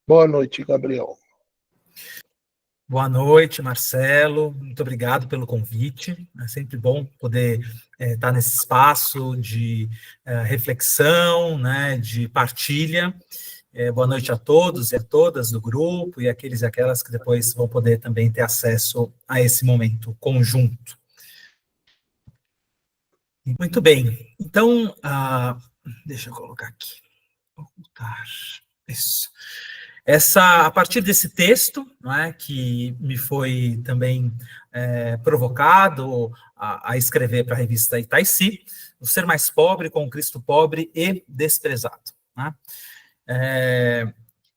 Boa noite, Gabriel. Boa noite, Marcelo. Muito obrigado pelo convite. É sempre bom poder estar nesse espaço de reflexão, né, de partilha. Boa noite a todos e a todas do grupo e aqueles e aquelas que depois vão poder também ter acesso a esse momento conjunto. Muito bem. Então, deixa eu colocar aqui. Ocultar. Isso. A partir desse texto, não é, que me foi também provocado a escrever para a revista Itaici, o ser mais pobre com o Cristo pobre e desprezado. Né?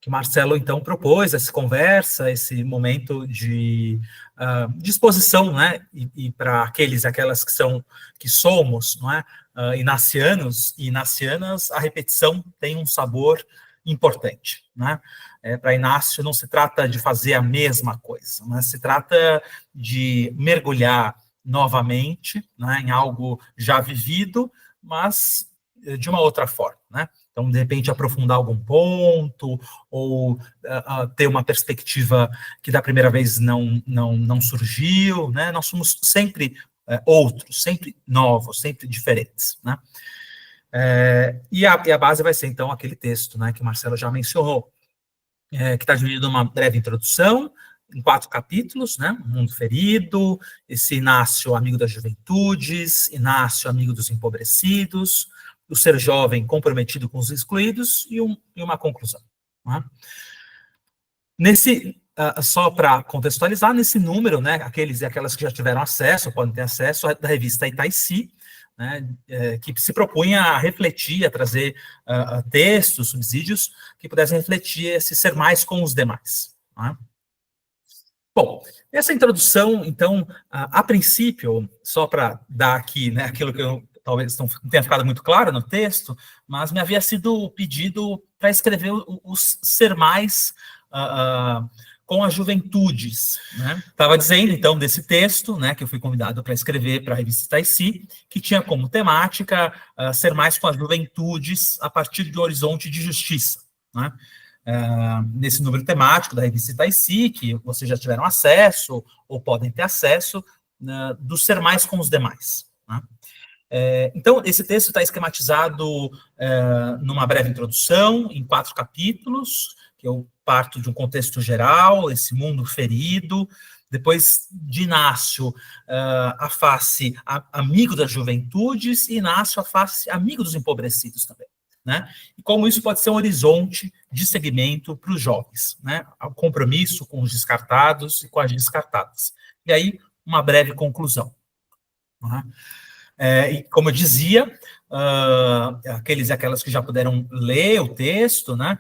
Que Marcelo, então, propôs essa conversa, esse momento de exposição, né, e para aqueles e aquelas que somos, não é, inacianos e inacianas, a repetição tem um sabor importante, né? Para Inácio não se trata de fazer a mesma coisa, mas se trata de mergulhar novamente, né, em algo já vivido, mas de uma outra forma, né? Então, de repente, aprofundar algum ponto, ou ter uma perspectiva que da primeira vez não surgiu, né? Nós somos sempre outros, sempre novos, sempre diferentes, né? E a base vai ser, então, aquele texto, né, que o Marcelo já mencionou, que está dividido numa breve introdução, em 4 capítulos, né, O Mundo Ferido, esse Inácio, amigo das juventudes, Inácio, amigo dos empobrecidos, o ser jovem comprometido com os excluídos, e uma conclusão. Né? Só para contextualizar, nesse número, né, aqueles e aquelas que já tiveram acesso, podem ter acesso, da revista Itaici, né, que se propunha a refletir, a trazer textos, subsídios, que pudessem refletir esse ser mais com os demais. Né? Bom, essa introdução, então, a princípio, só para dar aqui, né, aquilo que eu talvez não tenha ficado muito claro no texto, mas me havia sido pedido para escrever os ser mais com as juventudes, né? Estava dizendo, então, desse texto, né, que eu fui convidado para escrever para a revista Itaici, que tinha como temática ser mais com as juventudes a partir de um horizonte de justiça, né? Nesse número temático da revista Itaici, que vocês já tiveram acesso, ou podem ter acesso, do ser mais com os demais. Né? Então, esse texto está esquematizado numa breve introdução, em 4 capítulos, que eu parto de um contexto geral, esse mundo ferido, depois de Inácio, a face amigo das juventudes, e Inácio a face amigo dos empobrecidos também. Né? E como isso pode ser um horizonte de segmento para os jovens, né? O compromisso com os descartados e com as descartadas. E aí, uma breve conclusão. Né? E como eu dizia, aqueles e aquelas que já puderam ler o texto, né?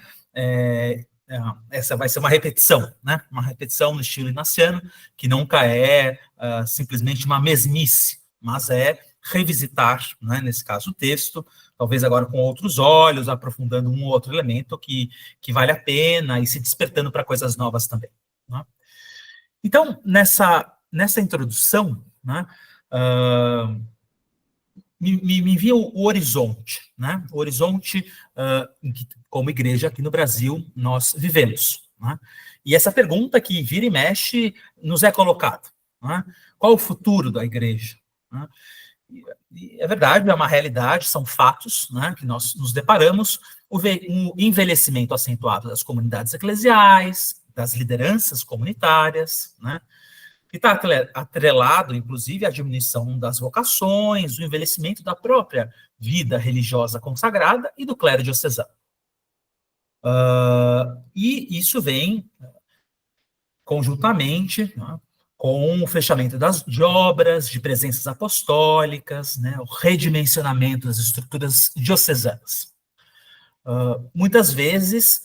Essa vai ser uma repetição, né? Uma repetição no estilo inaciano, que nunca é simplesmente uma mesmice, mas é revisitar, né, nesse caso, o texto, talvez agora com outros olhos, aprofundando um ou outro elemento que vale a pena e se despertando para coisas novas também. Né? Então, nessa introdução, né, me envia o horizonte, né? O horizonte em que, como igreja aqui no Brasil, nós vivemos. Né? E essa pergunta que vira e mexe nos é colocada. Né? Qual o futuro da igreja? Né? E é verdade, é uma realidade, são fatos, né, que nós nos deparamos, um envelhecimento acentuado das comunidades eclesiais, das lideranças comunitárias, né, que está atrelado, inclusive, à diminuição das vocações, o envelhecimento da própria vida religiosa consagrada e do clero diocesano. E isso vem conjuntamente, né, com o fechamento de obras, de presenças apostólicas, né, o redimensionamento das estruturas diocesanas. Muitas vezes,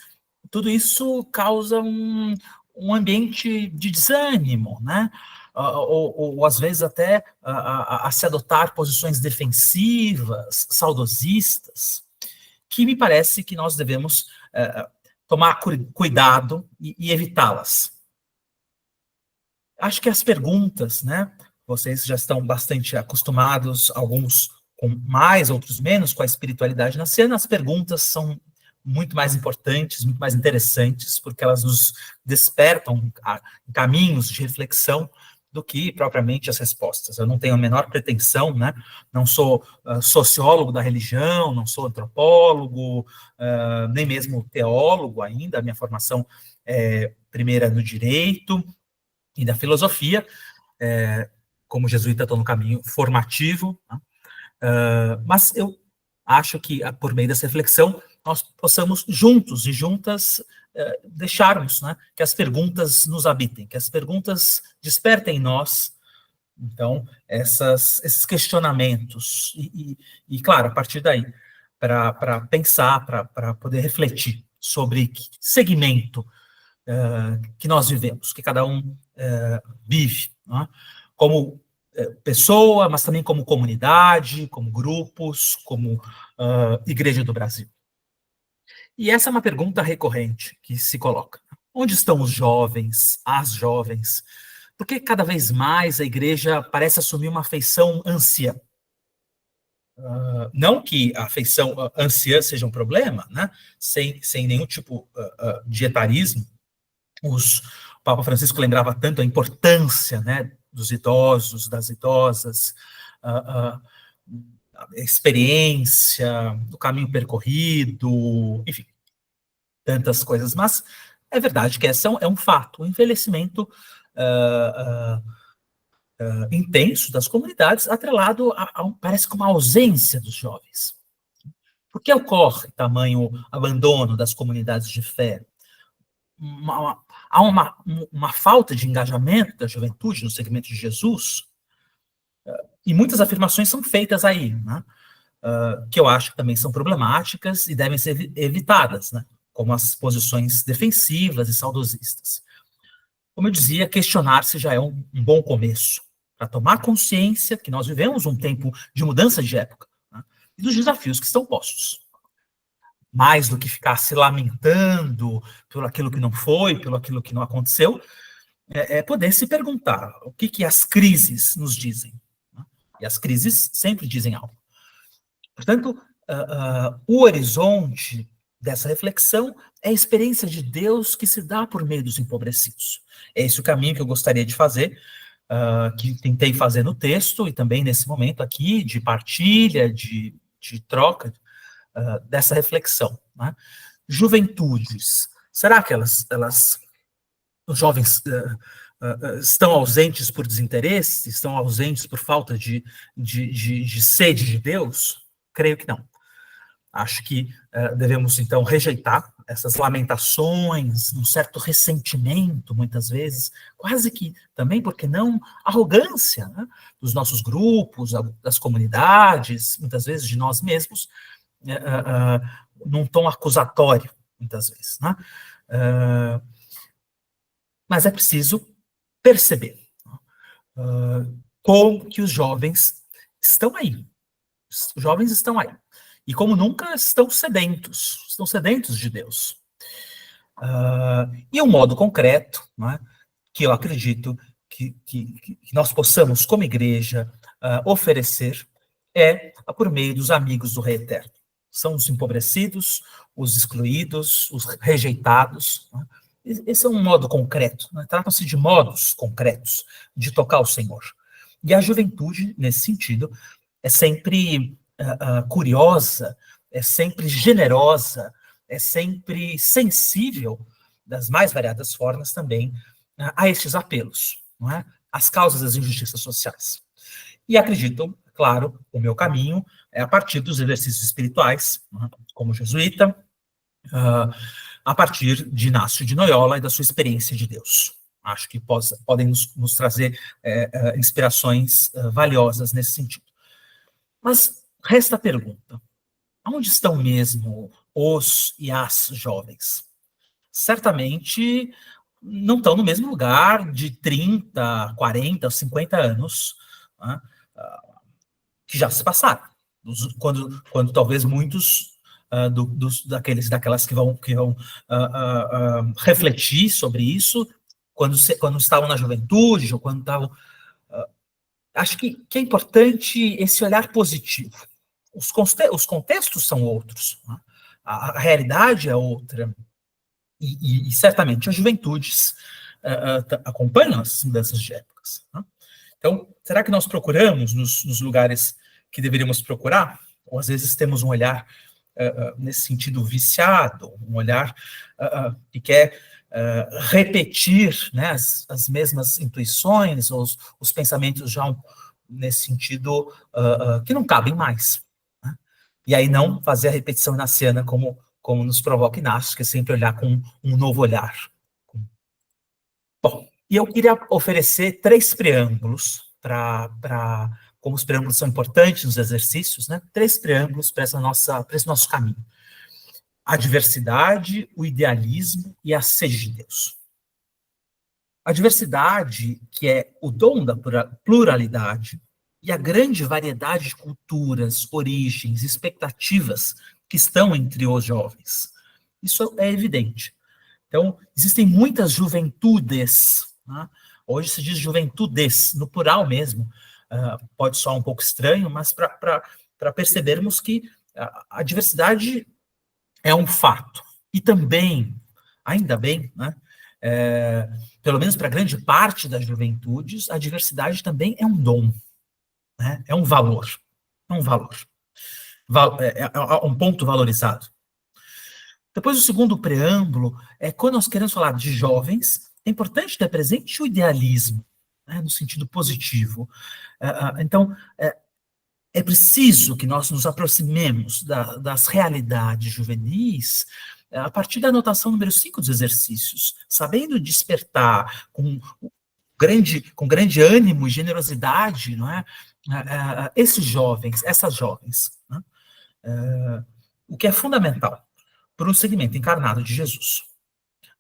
tudo isso causa um ambiente de desânimo, né? Ou às vezes até a se adotar posições defensivas, saudosistas, que me parece que nós devemos tomar cuidado e evitá-las. Acho que as perguntas, né? Vocês já estão bastante acostumados, alguns com mais, outros menos, com a espiritualidade naciana. As perguntas são muito mais importantes, muito mais interessantes, porque elas nos despertam em caminhos de reflexão do que propriamente as respostas. Eu não tenho a menor pretensão, né? Não sou sociólogo da religião, não sou antropólogo, nem mesmo teólogo ainda. A minha formação é primeira no direito e da filosofia. Como jesuíta, estou no caminho formativo, né? Mas eu acho que, por meio dessa reflexão, nós possamos juntos e juntas deixarmos, né, que as perguntas nos habitem, que as perguntas despertem em nós, então, esses questionamentos, e claro, a partir daí, para pensar, para poder refletir sobre que segmento que nós vivemos, que cada um vive, né, como pessoa, mas também como comunidade, como grupos, como Igreja do Brasil. E essa é uma pergunta recorrente que se coloca. Onde estão os jovens, as jovens? Porque cada vez mais a igreja parece assumir uma feição anciã. Não que a feição anciã seja um problema, né? Sem nenhum tipo de etarismo. O Papa Francisco lembrava tanto a importância, né, dos idosos, das idosas, a experiência, o caminho percorrido, enfim, tantas coisas. Mas é verdade que esse é um fato. O envelhecimento intenso das comunidades, atrelado parece que uma ausência dos jovens. Por que ocorre tamanho abandono das comunidades de fé? Há uma falta de engajamento da juventude no segmento de Jesus, e muitas afirmações são feitas aí, né? Que eu acho que também são problemáticas e devem ser evitadas, né? Como as posições defensivas e saudosistas. Como eu dizia, questionar-se já é um bom começo, para tomar consciência que nós vivemos um tempo de mudança de época, né, e dos desafios que estão postos. Mais do que ficar se lamentando por aquilo que não foi, pelo aquilo que não aconteceu, é poder se perguntar o que as crises nos dizem. Né? E as crises sempre dizem algo. Portanto, o horizonte dessa reflexão é a experiência de Deus que se dá por meio dos empobrecidos. É esse o caminho que eu gostaria de fazer, que tentei fazer no texto e também nesse momento aqui de partilha, de troca dessa reflexão. Né? Juventudes, será que os jovens estão ausentes por desinteresse? Estão ausentes por falta de sede de Deus? Creio que não. Acho que devemos, então, rejeitar essas lamentações, um certo ressentimento, muitas vezes, quase que também, porque não, arrogância, né, dos nossos grupos, das comunidades, muitas vezes de nós mesmos, num tom acusatório, muitas vezes. Né? Mas é preciso perceber como que os jovens estão aí. Os jovens estão aí. E como nunca estão sedentos de Deus. E um modo concreto, né, que eu acredito que nós possamos, como igreja, oferecer, é por meio dos amigos do Rei Eterno. São os empobrecidos, os excluídos, os rejeitados. Né? Esse é um modo concreto. Né? Tratam-se de modos concretos de tocar o Senhor. E a juventude, nesse sentido, é sempre curiosa, é sempre generosa, é sempre sensível, das mais variadas formas também, a estes apelos, não é? Às causas das injustiças sociais. E acredito, claro, o meu caminho é a partir dos exercícios espirituais, é? Como jesuíta, a partir de Inácio de Loyola e da sua experiência de Deus. Acho que podem nos trazer inspirações valiosas nesse sentido. Mas resta a pergunta: onde estão mesmo os e as jovens? Certamente não estão no mesmo lugar de 30, 40, 50 anos, né, que já se passaram. Quando talvez muitos daquelas que vão refletir sobre isso, quando estavam na juventude, ou quando estavam... acho que é importante esse olhar positivo. Os contextos são outros. Né? a realidade é outra, e certamente as juventudes acompanham as mudanças de épocas. Né? Então, será que nós procuramos nos lugares que deveríamos procurar? Ou às vezes temos um olhar nesse sentido viciado, um olhar que quer repetir, né, as mesmas intuições, ou os pensamentos já nesse sentido que não cabem mais. Né? E aí não fazer a repetição inaciana como nos provoca Inácio, que é sempre olhar com um novo olhar. Bom, e eu queria oferecer 3 preâmbulos como os preâmbulos são importantes nos exercícios, né? 3 preâmbulos para esse nosso caminho. A diversidade, o idealismo e a sede de Deus. A diversidade, que é o dom da pluralidade, e a grande variedade de culturas, origens, expectativas que estão entre os jovens. Isso é evidente. Então, existem muitas juventudes, né? Hoje se diz juventudes, no plural mesmo. Pode soar um pouco estranho, mas para percebermos que a diversidade é um fato. E também, ainda bem, né, pelo menos para grande parte das juventudes, a diversidade também é um dom, né, é um valor. É um valor. É um ponto valorizado. Depois, o segundo preâmbulo quando nós queremos falar de jovens, é importante ter presente o idealismo, né, no sentido positivo. Então, é preciso que nós nos aproximemos das realidades juvenis a partir da anotação número 5 dos exercícios, sabendo despertar com grande ânimo e generosidade, não é? Esses jovens, essas jovens, né? O que é fundamental para o segmento encarnado de Jesus.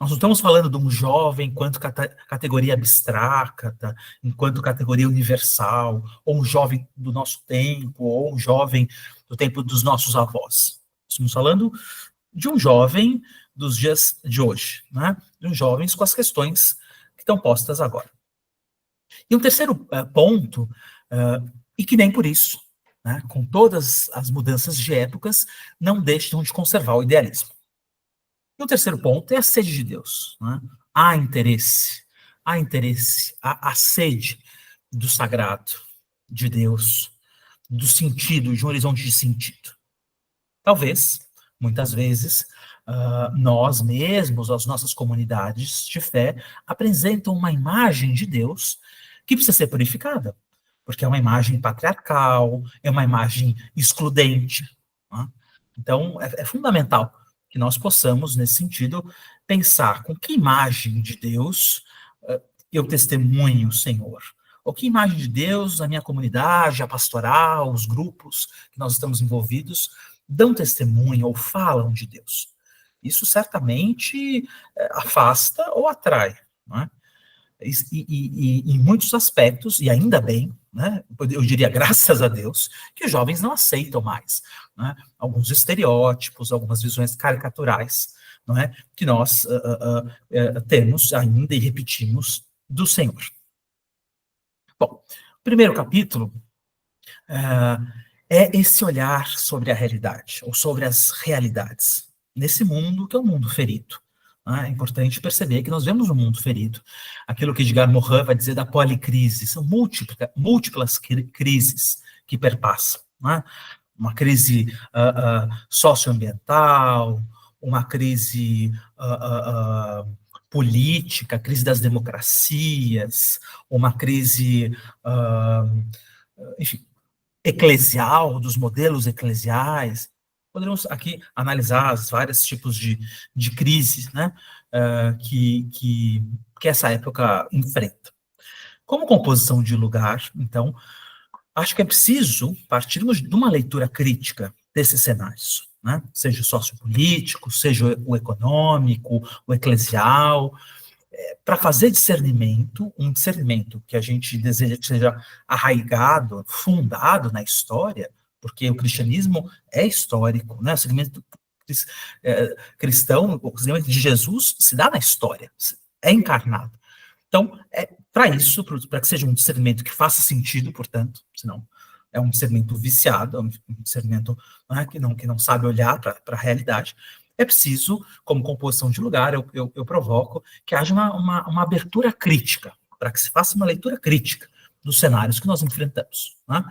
Nós não estamos falando de um jovem enquanto categoria abstrata, enquanto categoria universal, ou um jovem do nosso tempo, ou um jovem do tempo dos nossos avós. Estamos falando de um jovem dos dias de hoje, né? De um jovem com as questões que estão postas agora. E um terceiro ponto, e que nem por isso, né, com todas as mudanças de épocas, não deixam de conservar o idealismo. E o terceiro ponto é a sede de Deus. Né? Há interesse, a sede do sagrado, de Deus, do sentido, de um horizonte de sentido. Talvez, muitas vezes, nós mesmos, as nossas comunidades de fé, apresentam uma imagem de Deus que precisa ser purificada, porque é uma imagem patriarcal, é uma imagem excludente. Né? Então, é fundamental que nós possamos, nesse sentido, pensar com que imagem de Deus eu testemunho o Senhor. Ou que imagem de Deus a minha comunidade, a pastoral, os grupos que nós estamos envolvidos, dão testemunho ou falam de Deus. Isso certamente afasta ou atrai, não é? E em muitos aspectos, e ainda bem, né, eu diria graças a Deus, que os jovens não aceitam mais, né, alguns estereótipos, algumas visões caricaturais, não é, que nós temos ainda e repetimos do Senhor. Bom, o primeiro capítulo é esse olhar sobre a realidade, ou sobre as realidades, nesse mundo que é um mundo ferido. É importante perceber que nós vemos um mundo ferido. Aquilo que Edgar Morin vai dizer da policrise, são múltiplas crises que perpassam. Né? Uma crise socioambiental, uma crise política, crise das democracias, uma crise, enfim, eclesial, dos modelos eclesiais. Poderíamos aqui analisar os vários tipos de crises, né, que essa época enfrenta. Como composição de lugar, então, acho que é preciso partirmos de uma leitura crítica desses cenários, né, seja o sociopolítico, seja o econômico, o eclesial, para fazer discernimento, um discernimento que a gente deseja que seja arraigado, fundado na história, porque o cristianismo é histórico, né? O segmento cristão, o segmento de Jesus se dá na história, é encarnado. Então, para isso, para que seja um discernimento que faça sentido, portanto, senão é um discernimento viciado, é um discernimento, né, que não sabe olhar para a realidade. É preciso, como composição de lugar, eu provoco que haja uma abertura crítica, para que se faça uma leitura crítica dos cenários que nós enfrentamos, né?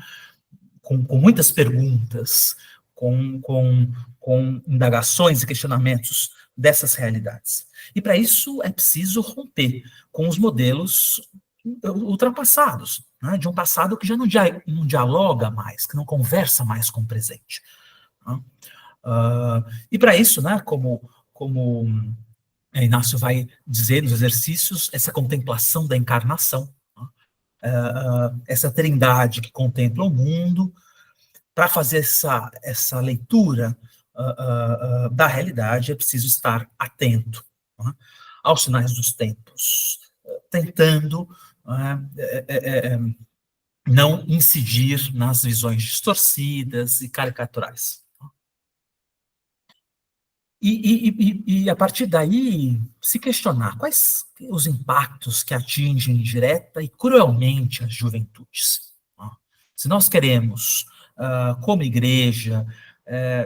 Com muitas perguntas, com indagações e questionamentos dessas realidades. E para isso é preciso romper com os modelos ultrapassados, né, de um passado que já não dialoga mais, que não conversa mais com o presente. Né? E para isso, né, como Inácio vai dizer nos exercícios, essa contemplação da encarnação, né, essa trindade que contempla o mundo, para fazer essa leitura da realidade, é preciso estar atento, né, aos sinais dos tempos, tentando não incidir nas visões distorcidas e caricaturais. E a partir daí, se questionar quais os impactos que atingem direta e cruelmente as juventudes. Se nós queremos, como igreja,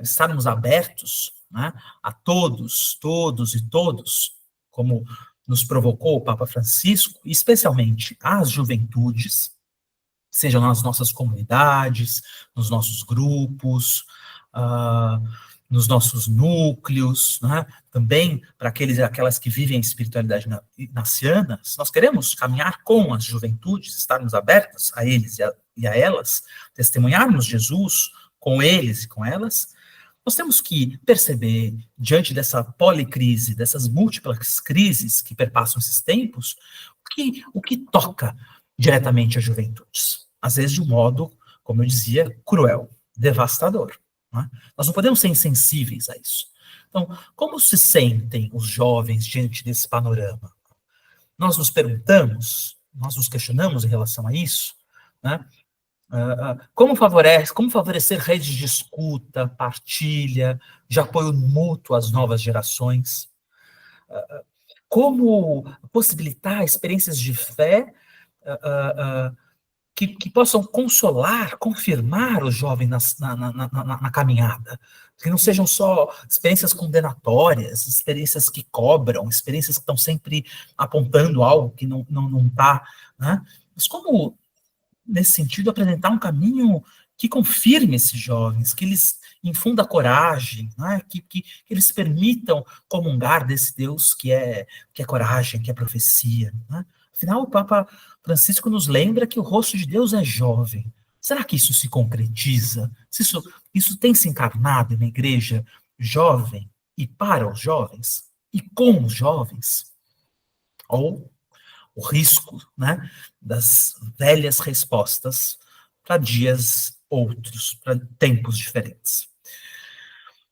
estarmos abertos, né, a todos e todos, como nos provocou o Papa Francisco, especialmente às juventudes, sejam nas nossas comunidades, nos nossos grupos, nos nossos núcleos, né? Também para aquelas que vivem a espiritualidade ignaciana, se nós queremos caminhar com as juventudes, estarmos abertos a eles e a elas, testemunharmos Jesus com eles e com elas, nós temos que perceber, diante dessa policrise, dessas múltiplas crises que perpassam esses tempos, o que toca diretamente às juventudes. Às vezes de um modo, como eu dizia, cruel, devastador. Né? Nós não podemos ser insensíveis a isso. Então, como se sentem os jovens diante desse panorama? Nós nos perguntamos, nós nos questionamos em relação a isso, né? Como favorecer redes de escuta, partilha, de apoio mútuo às novas gerações? Como possibilitar experiências de fé que possam consolar, confirmar o jovem na caminhada, que não sejam só experiências condenatórias, experiências que cobram, experiências que estão sempre apontando algo que não está, né? Mas como, nesse sentido, apresentar um caminho que confirme esses jovens, que eles infunda coragem, né? que eles permitam comungar desse Deus que é coragem, que é profecia, né? Afinal, o Papa Francisco nos lembra que o rosto de Deus é jovem. Será que isso se concretiza? Se isso tem se encarnado na igreja jovem e para os jovens? E com os jovens? Ou o risco, né, das velhas respostas para dias outros, para tempos diferentes.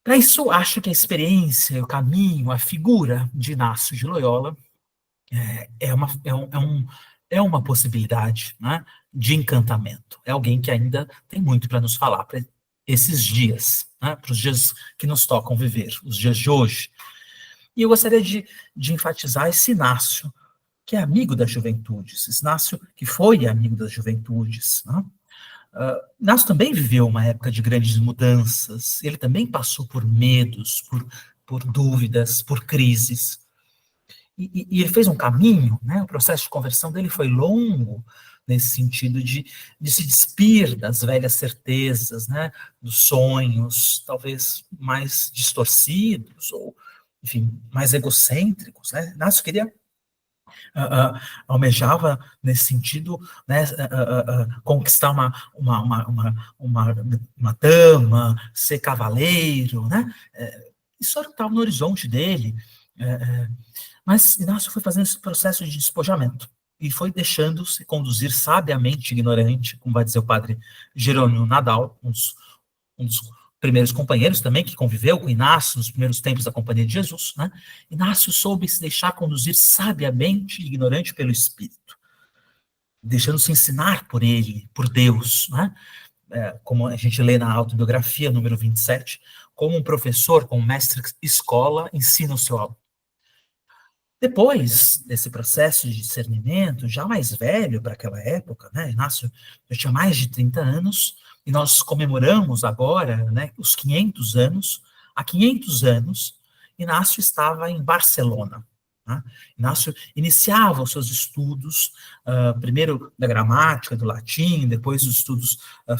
Para isso, acho que a experiência, o caminho, a figura de Inácio de Loyola é uma possibilidade, né, de encantamento. É alguém que ainda tem muito para nos falar para esses dias, né, para os dias que nos tocam viver, os dias de hoje. E eu gostaria de enfatizar esse Inácio, que é amigo das juventudes, esse Inácio que foi amigo das juventudes, né? Inácio também viveu uma época de grandes mudanças, ele também passou por medos, por dúvidas, por crises. E ele fez um caminho, né? O processo de conversão dele foi longo, nesse sentido de se despir das velhas certezas, né? Dos sonhos, talvez mais distorcidos, ou, enfim, mais egocêntricos, né? Inácio queria, almejava, nesse sentido, né? Conquistar uma dama, ser cavaleiro, né? Isso estava no horizonte dele, mas Inácio foi fazendo esse processo de despojamento e foi deixando-se conduzir sabiamente ignorante, como vai dizer o padre Jerônimo Nadal, um dos primeiros companheiros também, que conviveu com Inácio nos primeiros tempos da Companhia de Jesus, né? Inácio soube se deixar conduzir sabiamente ignorante pelo Espírito, deixando-se ensinar por ele, por Deus, né? Como a gente lê na autobiografia, número 27, como um professor, como um mestre escola, ensina o seu aluno. Depois desse processo de discernimento, já mais velho para aquela época, né, Inácio já tinha mais de 30 anos, e nós comemoramos agora, né, os 500 anos. Há 500 anos, Inácio estava em Barcelona. Né? Inácio iniciava os seus estudos, primeiro da gramática, do latim, depois os estudos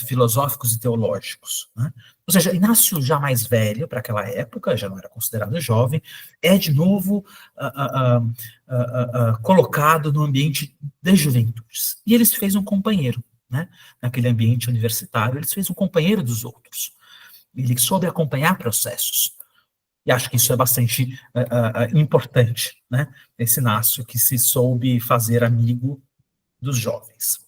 filosóficos e teológicos. Né? Ou seja, Inácio já mais velho para aquela época, já não era considerado jovem, é de novo colocado no ambiente de juventudes. E ele se fez um companheiro, né? Naquele ambiente universitário, ele se fez um companheiro dos outros. Ele soube acompanhar processos. E acho que isso é bastante importante, né? Esse Inácio que se soube fazer amigo dos jovens.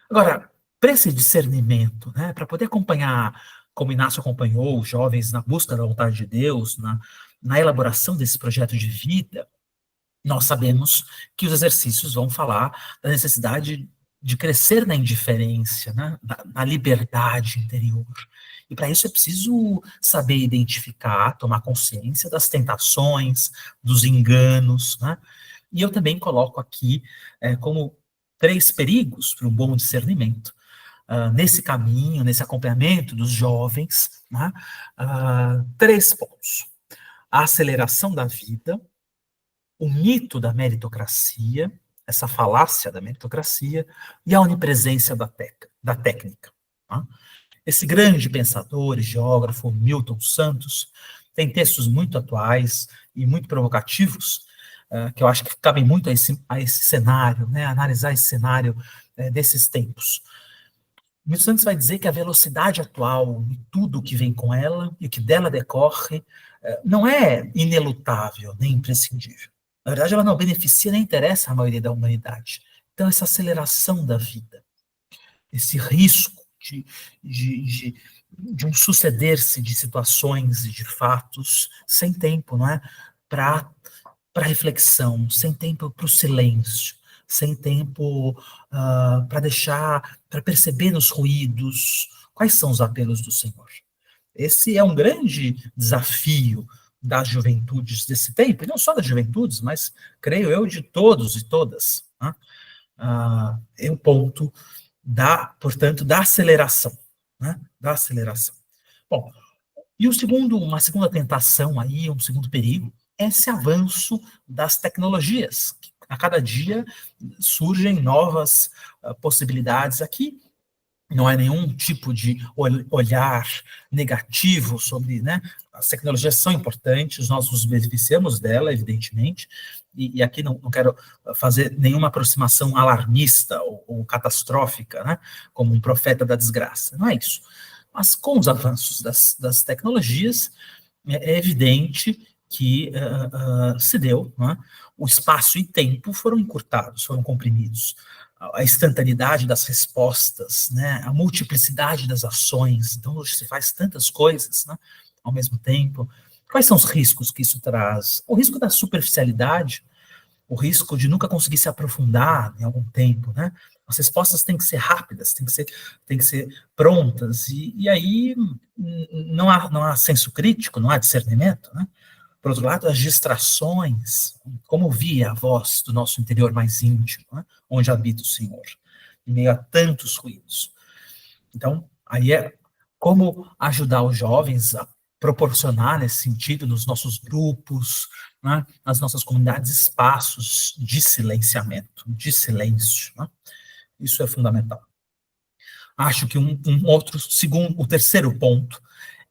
Agora, para esse discernimento, né, para poder acompanhar, como Inácio acompanhou os jovens na busca da vontade de Deus, na elaboração desse projeto de vida, nós sabemos que os exercícios vão falar da necessidade de crescer na indiferença, né, na liberdade interior. E para isso é preciso saber identificar, tomar consciência das tentações, dos enganos, né? E eu também coloco aqui como 3 perigos para um bom discernimento, nesse caminho, nesse acompanhamento dos jovens, né? 3 pontos. A aceleração da vida, o mito da meritocracia, essa falácia da meritocracia, e a onipresença da técnica. Tá? Esse grande pensador e geógrafo, Milton Santos, tem textos muito atuais e muito provocativos, que eu acho que cabem muito a esse cenário, né, analisar esse cenário desses tempos. Milton Santos vai dizer que a velocidade atual e tudo o que vem com ela e o que dela decorre não é inelutável nem imprescindível. Na verdade, ela não beneficia nem interessa a maioria da humanidade. Então, essa aceleração da vida, esse risco de um suceder-se de situações e de fatos sem tempo, não é? Para reflexão, sem tempo para o silêncio, sem tempo para perceber nos ruídos quais são os apelos do Senhor. Esse é um grande desafio das juventudes desse tempo, e não só das juventudes, mas, creio eu, de todos e todas. Né? É o ponto portanto, da aceleração. Né? Da aceleração. Bom, e uma segunda tentação aí, um segundo perigo, é esse avanço das tecnologias. A cada dia surgem novas possibilidades aqui. Não há nenhum tipo de olhar negativo sobre, né? As tecnologias são importantes, nós nos beneficiamos dela, evidentemente, e aqui não quero fazer nenhuma aproximação alarmista ou catastrófica, né? Como um profeta da desgraça, não é isso. Mas com os avanços das tecnologias, é evidente que se deu, né? O espaço e tempo foram encurtados, foram comprimidos. A instantaneidade das respostas, né, a multiplicidade das ações, então hoje se faz tantas coisas, né, ao mesmo tempo. Quais são os riscos que isso traz? O risco da superficialidade, o risco de nunca conseguir se aprofundar em algum tempo, né? As respostas têm que ser rápidas, têm que ser prontas, e aí não há senso crítico, não há discernimento, né? Por outro lado, as distrações, como ouvir a voz do nosso interior mais íntimo, né, onde habita o Senhor, em meio a tantos ruídos. Então, aí é como ajudar os jovens a proporcionar, nesse sentido, nos nossos grupos, né, nas nossas comunidades, espaços de silenciamento, de silêncio. Né? Isso é fundamental. Acho que o terceiro ponto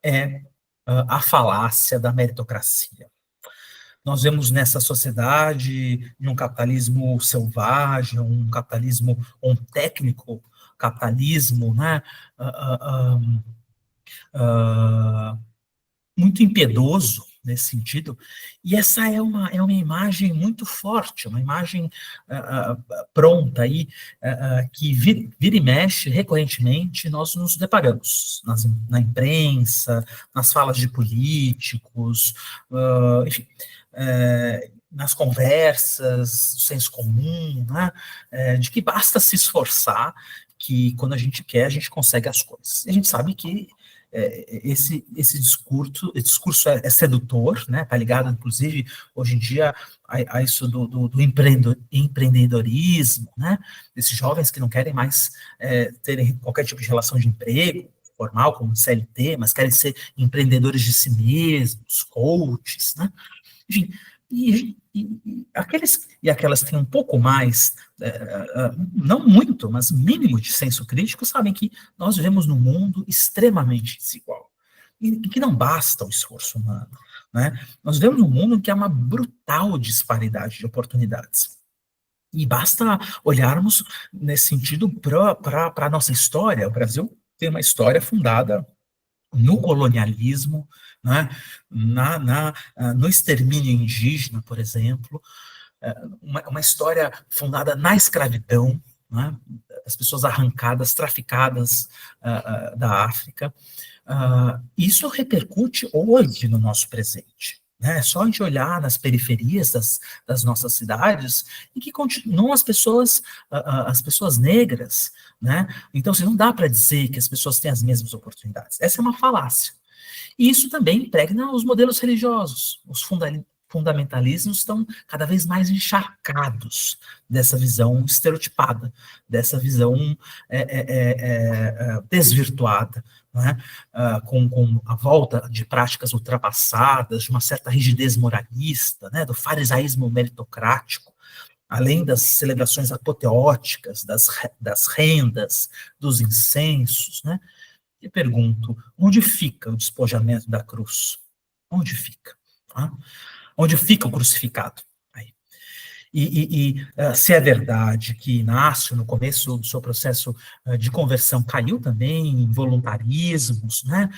é a falácia da meritocracia. Nós vemos nessa sociedade, em um capitalismo selvagem, um capitalismo, um técnico capitalismo, né, muito impiedoso nesse sentido, e essa é uma imagem muito forte, uma imagem pronta aí, que vira e mexe recorrentemente, nós nos deparamos na imprensa, nas falas de políticos, enfim, nas conversas, do senso comum, né, de que basta se esforçar, que quando a gente quer, a gente consegue as coisas. E a gente sabe que esse discurso é sedutor, né? Está ligado, inclusive, hoje em dia, a isso do empreendedorismo, né? Desses jovens que não querem mais terem qualquer tipo de relação de emprego formal, como CLT, mas querem ser empreendedores de si mesmos, coaches, né? Enfim, aqueles e aquelas que têm um pouco mais, não muito, mas mínimo de senso crítico, sabem que nós vivemos num mundo extremamente desigual, e que não basta o esforço humano, né? Nós vivemos num mundo em que há uma brutal disparidade de oportunidades. E basta olharmos nesse sentido para a nossa história. O Brasil tem uma história fundada no colonialismo, né, no extermínio indígena, por exemplo, uma história fundada na escravidão, né, as pessoas arrancadas, traficadas da África. Isso repercute hoje no nosso presente. É só a gente olhar nas periferias das nossas cidades e que continuam as pessoas negras, né? Então, assim, não dá para dizer que as pessoas têm as mesmas oportunidades. Essa é uma falácia. E isso também impregna os modelos religiosos. Os fundamentalismos estão cada vez mais encharcados dessa visão estereotipada, dessa visão desvirtuada, né? Com a volta de práticas ultrapassadas, de uma certa rigidez moralista, né? Do farisaísmo meritocrático, além das celebrações apoteóticas, das rendas, dos incensos, né? E pergunto, onde fica o despojamento da cruz? Onde fica? Tá? Onde fica o crucificado? Aí. Se é verdade que Inácio, no começo do seu processo de conversão, caiu também em voluntarismos, né,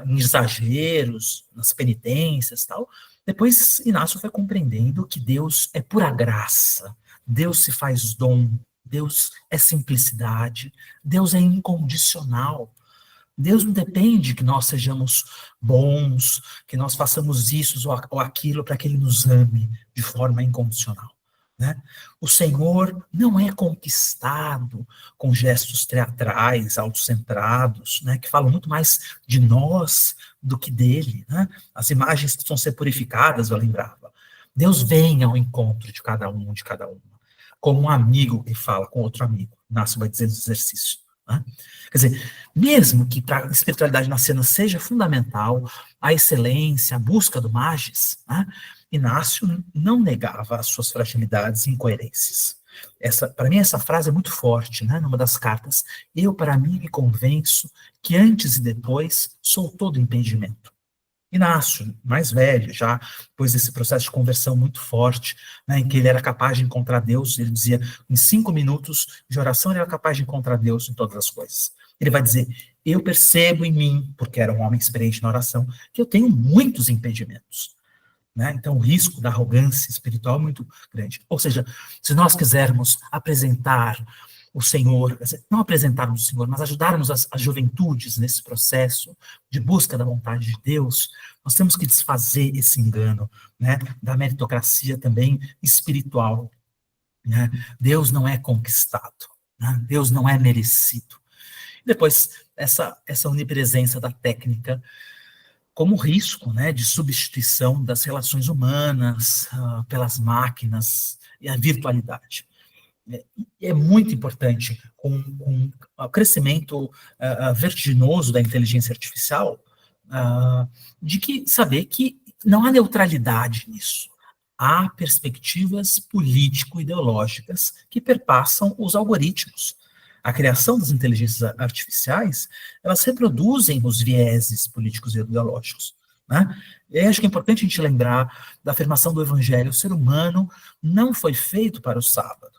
em exageros, nas penitências e tal, depois Inácio foi compreendendo que Deus é pura graça, Deus se faz dom, Deus é simplicidade, Deus é incondicional. Deus não depende que nós sejamos bons, que nós façamos isso ou aquilo para que Ele nos ame de forma incondicional, né? O Senhor não é conquistado com gestos teatrais, autocentrados, né, que falam muito mais de nós do que dele, né? As imagens precisam ser purificadas, eu lembrava. Deus vem ao encontro de cada um, de cada uma, como um amigo que fala com outro amigo. Inácio vai dizer no exercício. Né? Quer dizer, mesmo que para a espiritualidade naciana seja fundamental a excelência, a busca do magis, né? Inácio não negava as suas fragilidades e incoerências. Para mim, essa frase é muito forte, né? Numa das cartas. Eu, para mim, me convenço que antes e depois sou todo impedimento. Inácio, mais velho, já depois desse processo de conversão muito forte, né, em que ele era capaz de encontrar Deus, ele dizia, em 5 minutos de oração, ele era capaz de encontrar Deus em todas as coisas. Ele vai dizer, eu percebo em mim, porque era um homem experiente na oração, que eu tenho muitos impedimentos. Né? Então, o risco da arrogância espiritual é muito grande. Ou seja, se nós quisermos apresentar o Senhor, não apresentarmos o Senhor, mas ajudarmos as juventudes nesse processo de busca da vontade de Deus, nós temos que desfazer esse engano, né, da meritocracia também espiritual. Né? Deus não é conquistado, né? Deus não é merecido. Depois, essa onipresença da técnica como risco, né, de substituição das relações humanas pelas máquinas e a virtualidade. É muito importante, com o crescimento vertiginoso da inteligência artificial, de saber que não há neutralidade nisso. Há perspectivas político-ideológicas que perpassam os algoritmos. A criação das inteligências artificiais, elas reproduzem os vieses políticos e ideológicos. Né? E acho que é importante a gente lembrar da afirmação do Evangelho: o ser humano não foi feito para o sábado,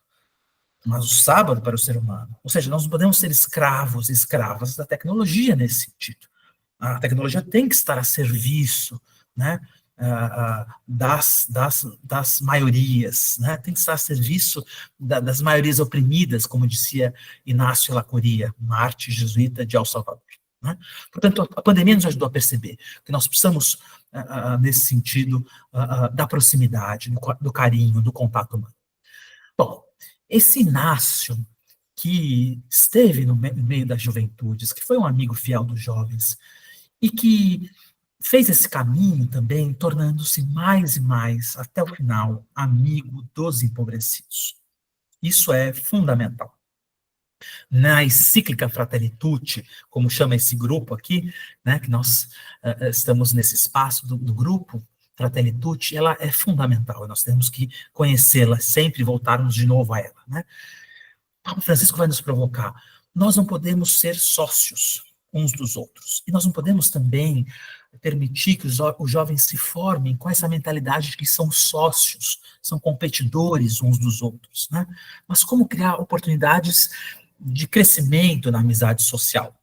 mas o sábado para o ser humano. Ou seja, nós não podemos ser escravos e escravas da tecnologia nesse sentido. A tecnologia tem que estar a serviço, né, das maiorias, né, tem que estar a serviço das maiorias oprimidas, como dizia Inácio Lacoria, Marte jesuíta de El Salvador. Né? Portanto, a pandemia nos ajudou a perceber que nós precisamos, nesse sentido, da proximidade, do carinho, do contato humano. Bom, esse Inácio, que esteve no meio das juventudes, que foi um amigo fiel dos jovens, e que fez esse caminho também, tornando-se mais e mais, até o final, amigo dos empobrecidos. Isso é fundamental. Na encíclica Fratelli Tutti, como chama esse grupo aqui, né, que nós estamos nesse espaço do grupo, Fratelli Tutti, ela é fundamental, nós temos que conhecê-la sempre e voltarmos de novo a ela, né? Papa Francisco vai nos provocar. Nós não podemos ser sócios uns dos outros. E nós não podemos também permitir que os jovens se formem com essa mentalidade de que são sócios, são competidores uns dos outros, né? Mas como criar oportunidades de crescimento na amizade social,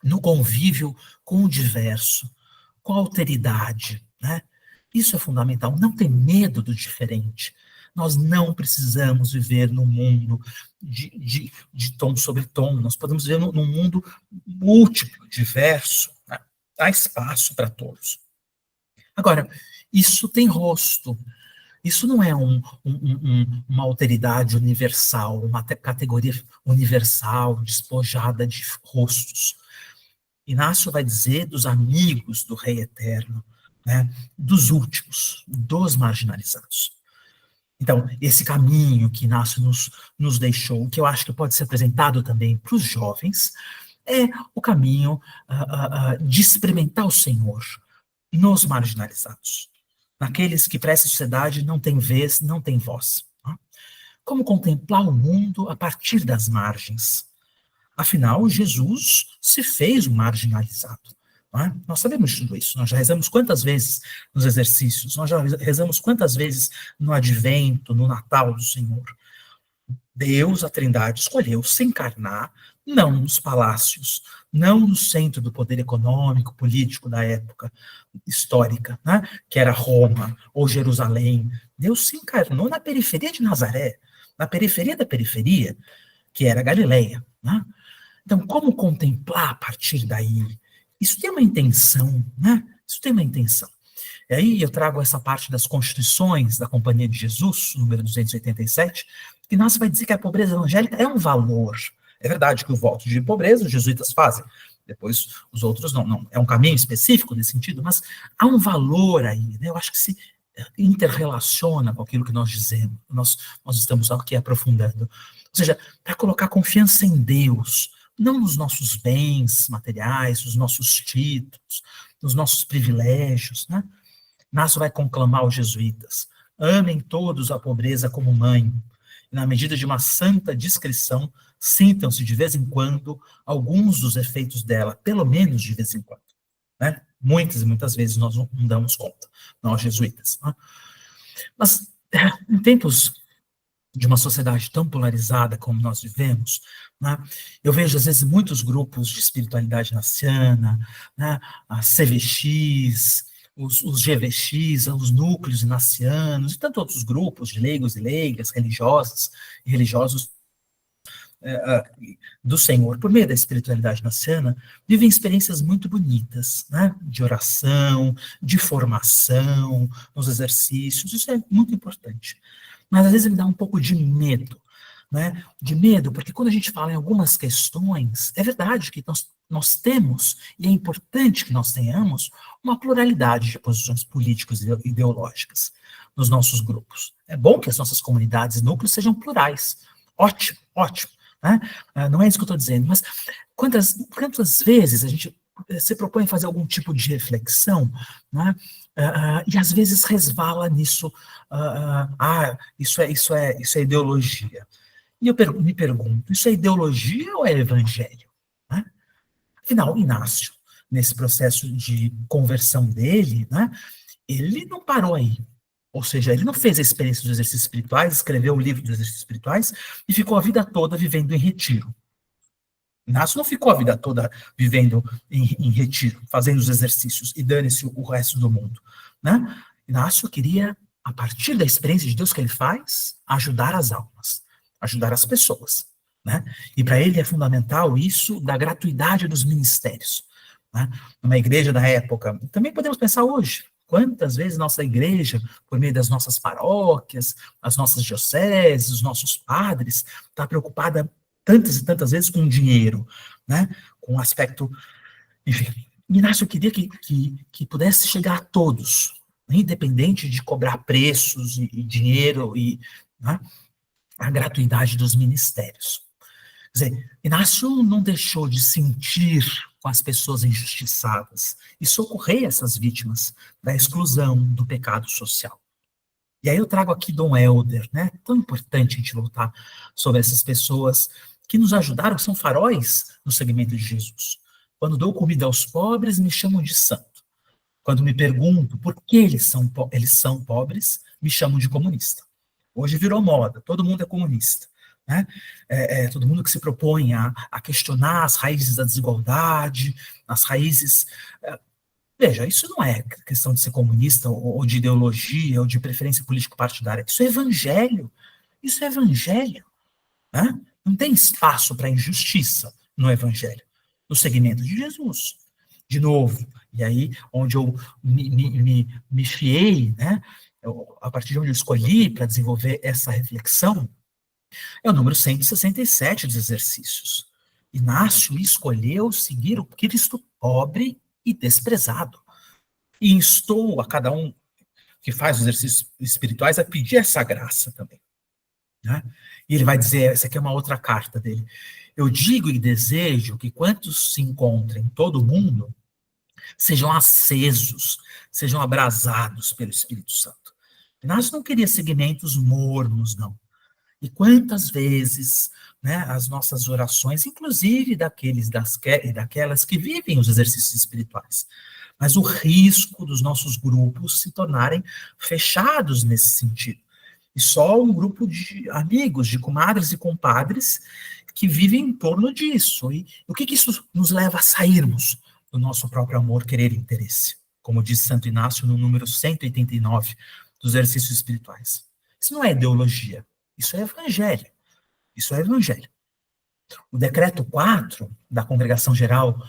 no convívio com o diverso, com a alteridade, né? Isso é fundamental. Não ter medo do diferente. Nós não precisamos viver num mundo de tom sobre tom. Nós podemos viver num mundo múltiplo, diverso. Né? Há espaço para todos. Agora, isso tem rosto. Isso não é uma alteridade universal, uma categoria universal, despojada de rostos. Inácio vai dizer dos amigos do Rei Eterno, né, dos últimos, dos marginalizados. Então, esse caminho que Inácio nos deixou, que eu acho que pode ser apresentado também para os jovens, é o caminho de experimentar o Senhor nos marginalizados, naqueles que para essa sociedade não tem vez, não tem voz. Tá? Como contemplar o mundo a partir das margens. Afinal, Jesus se fez um marginalizado. É? Nós sabemos de tudo isso. Nós já rezamos quantas vezes nos exercícios, nós já rezamos quantas vezes no advento, no Natal do Senhor. Deus, a Trindade, escolheu se encarnar não nos palácios, não no centro do poder econômico, político da época histórica, né, que era Roma ou Jerusalém. Deus se encarnou na periferia de Nazaré, na periferia da periferia, que era Galileia. Né? Então, como contemplar a partir daí? Isso tem uma intenção, né? Isso tem uma intenção. E aí eu trago essa parte das Constituições da Companhia de Jesus, número 287, que Inácio vai dizer que a pobreza evangélica é um valor. É verdade que o voto de pobreza os jesuítas fazem, depois os outros não. É um caminho específico nesse sentido, mas há um valor aí, né? Eu acho que se interrelaciona com aquilo que nós dizemos, nós estamos aqui aprofundando. Ou seja, para colocar confiança em Deus, não nos nossos bens materiais, nos nossos títulos, nos nossos privilégios, né? Inácio vai conclamar os jesuítas, amem todos a pobreza como mãe, e na medida de uma santa discrição, sintam-se de vez em quando alguns dos efeitos dela, pelo menos de vez em quando. Né? Muitas e muitas vezes nós não damos conta, nós jesuítas. Né? Mas em tempos de uma sociedade tão polarizada como nós vivemos, né, eu vejo às vezes muitos grupos de espiritualidade naciana, né, a CVX, os GVX, os núcleos inacianos, e tantos outros grupos de leigos e leigas, religiosas e religiosos do Senhor, por meio da espiritualidade naciana, vivem experiências muito bonitas, né, de oração, de formação, nos exercícios, isso é muito importante. Mas às vezes me dá um pouco de medo, né? De medo, porque quando a gente fala em algumas questões, é verdade que nós temos, e é importante que nós tenhamos, uma pluralidade de posições políticas e ideológicas nos nossos grupos. É bom que as nossas comunidades e núcleos sejam plurais. Ótimo, ótimo. Né? Não é isso que eu estou dizendo, mas quantas vezes a gente se propõe a fazer algum tipo de reflexão, né? E às vezes resvala nisso, isso é ideologia. E eu me pergunto, isso é ideologia ou é evangelho? Né? Afinal, Inácio, nesse processo de conversão dele, né, ele não parou aí. Ou seja, ele não fez a experiência dos exercícios espirituais, escreveu o livro dos exercícios espirituais e ficou a vida toda vivendo em retiro. Inácio não ficou a vida toda vivendo em retiro, fazendo os exercícios e dane-se o resto do mundo. Né? Inácio queria, a partir da experiência de Deus que ele faz, ajudar as almas, ajudar as pessoas. Né? E para ele é fundamental isso da gratuidade dos ministérios. Né? Numa igreja da época, também podemos pensar hoje, quantas vezes nossa igreja, por meio das nossas paróquias, as nossas dioceses, os nossos padres, está preocupada tantas e tantas vezes com dinheiro, né? Com o aspecto, enfim, Inácio queria que pudesse chegar a todos, independente de cobrar preços e dinheiro e, né, a gratuidade dos ministérios. Quer dizer, Inácio não deixou de sentir com as pessoas injustiçadas e socorrer essas vítimas da exclusão, do pecado social. E aí eu trago aqui Dom Helder, né? Tão importante a gente voltar sobre essas pessoas que nos ajudaram, são faróis no segmento de Jesus. Quando dou comida aos pobres, me chamam de santo. Quando me pergunto por que eles são pobres, me chamam de comunista. Hoje virou moda, todo mundo é comunista. Né? Todo mundo que se propõe a questionar as raízes da desigualdade, as raízes... Veja, isso não é questão de ser comunista, ou de ideologia, ou de preferência político-partidária. Isso é evangelho. Isso é evangelho. Né? Não tem espaço para injustiça no evangelho, no segmento de Jesus. De novo, e aí onde eu me fiei, né? A partir de onde eu escolhi para desenvolver essa reflexão, é o número 167 dos exercícios. Inácio escolheu seguir o Cristo pobre e desprezado. E instou a cada um que faz os exercícios espirituais a pedir essa graça também. Né? E ele vai dizer, essa aqui é uma outra carta dele, eu digo e desejo que quantos se encontrem em todo o mundo sejam acesos, sejam abrasados pelo Espírito Santo. Inácio não queria segmentos mornos, não. E quantas vezes, né, as nossas orações, inclusive daquelas que vivem os exercícios espirituais, mas o risco dos nossos grupos se tornarem fechados nesse sentido. E só um grupo de amigos, de comadres e compadres que vivem em torno disso. E o que isso nos leva a sairmos do nosso próprio amor, querer e interesse? Como diz Santo Inácio no número 189 dos exercícios espirituais. Isso não é ideologia. Isso é evangelho. Isso é evangelho. O decreto 4 da Congregação Geral,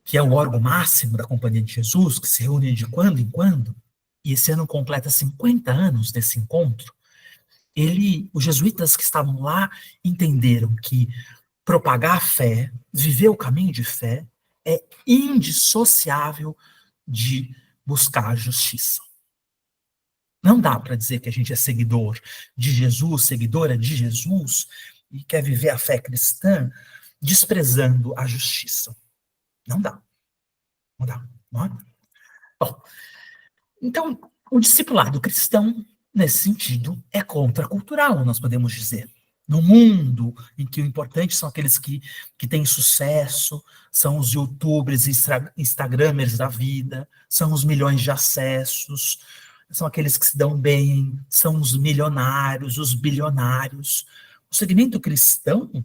que é o órgão máximo da Companhia de Jesus, que se reúne de quando em quando, e esse ano completa 50 anos desse encontro, os jesuítas que estavam lá entenderam que propagar a fé, viver o caminho de fé, é indissociável de buscar a justiça. Não dá para dizer que a gente é seguidor de Jesus, seguidora de Jesus, e quer viver a fé cristã desprezando a justiça. Não dá. Não dá. Não é? Bom, então, o discipulado cristão, nesse sentido, é contracultural, nós podemos dizer. No mundo em que o importante são aqueles que têm sucesso, são os youtubers e instagramers da vida, são os milhões de acessos, são aqueles que se dão bem, são os milionários, os bilionários. O segmento cristão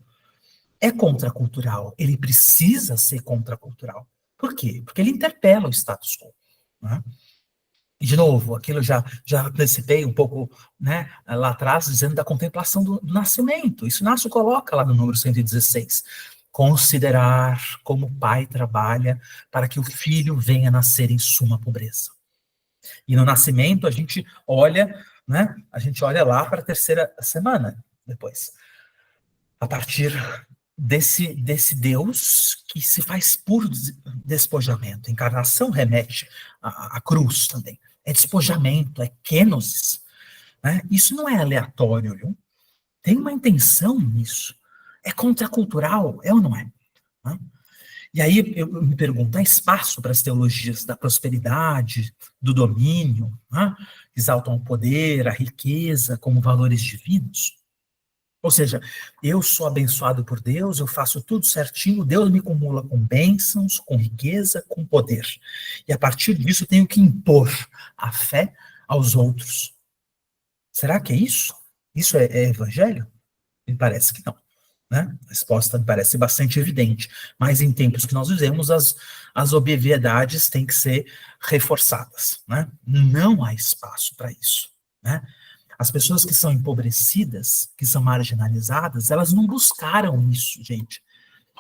é contracultural, ele precisa ser contracultural. Por quê? Porque ele interpela o status quo. Né? E, de novo, aquilo já antecipei um pouco, né, lá atrás, dizendo da contemplação do nascimento. Isso Inácio coloca lá no número 116. Considerar como o pai trabalha para que o filho venha nascer em suma pobreza. E no nascimento a gente olha, né, lá para a terceira semana depois. A partir desse Deus que se faz puro despojamento. Encarnação remete à cruz também. É despojamento, é kenosis. Né? Isso não é aleatório, viu? Tem uma intenção nisso. É contracultural, é ou não é? Né? E aí eu me pergunto, há espaço para as teologias da prosperidade, do domínio, né? Exaltam o poder, a riqueza como valores divinos? Ou seja, eu sou abençoado por Deus, eu faço tudo certinho, Deus me acumula com bênçãos, com riqueza, com poder. E a partir disso eu tenho que impor a fé aos outros. Será que é isso? Isso é evangelho? Me parece que não. Né? A resposta me parece bastante evidente. Mas em tempos que nós vivemos, as obviedades têm que ser reforçadas. Né? Não há espaço para isso. Né? As pessoas que são empobrecidas, que são marginalizadas, elas não buscaram isso, gente.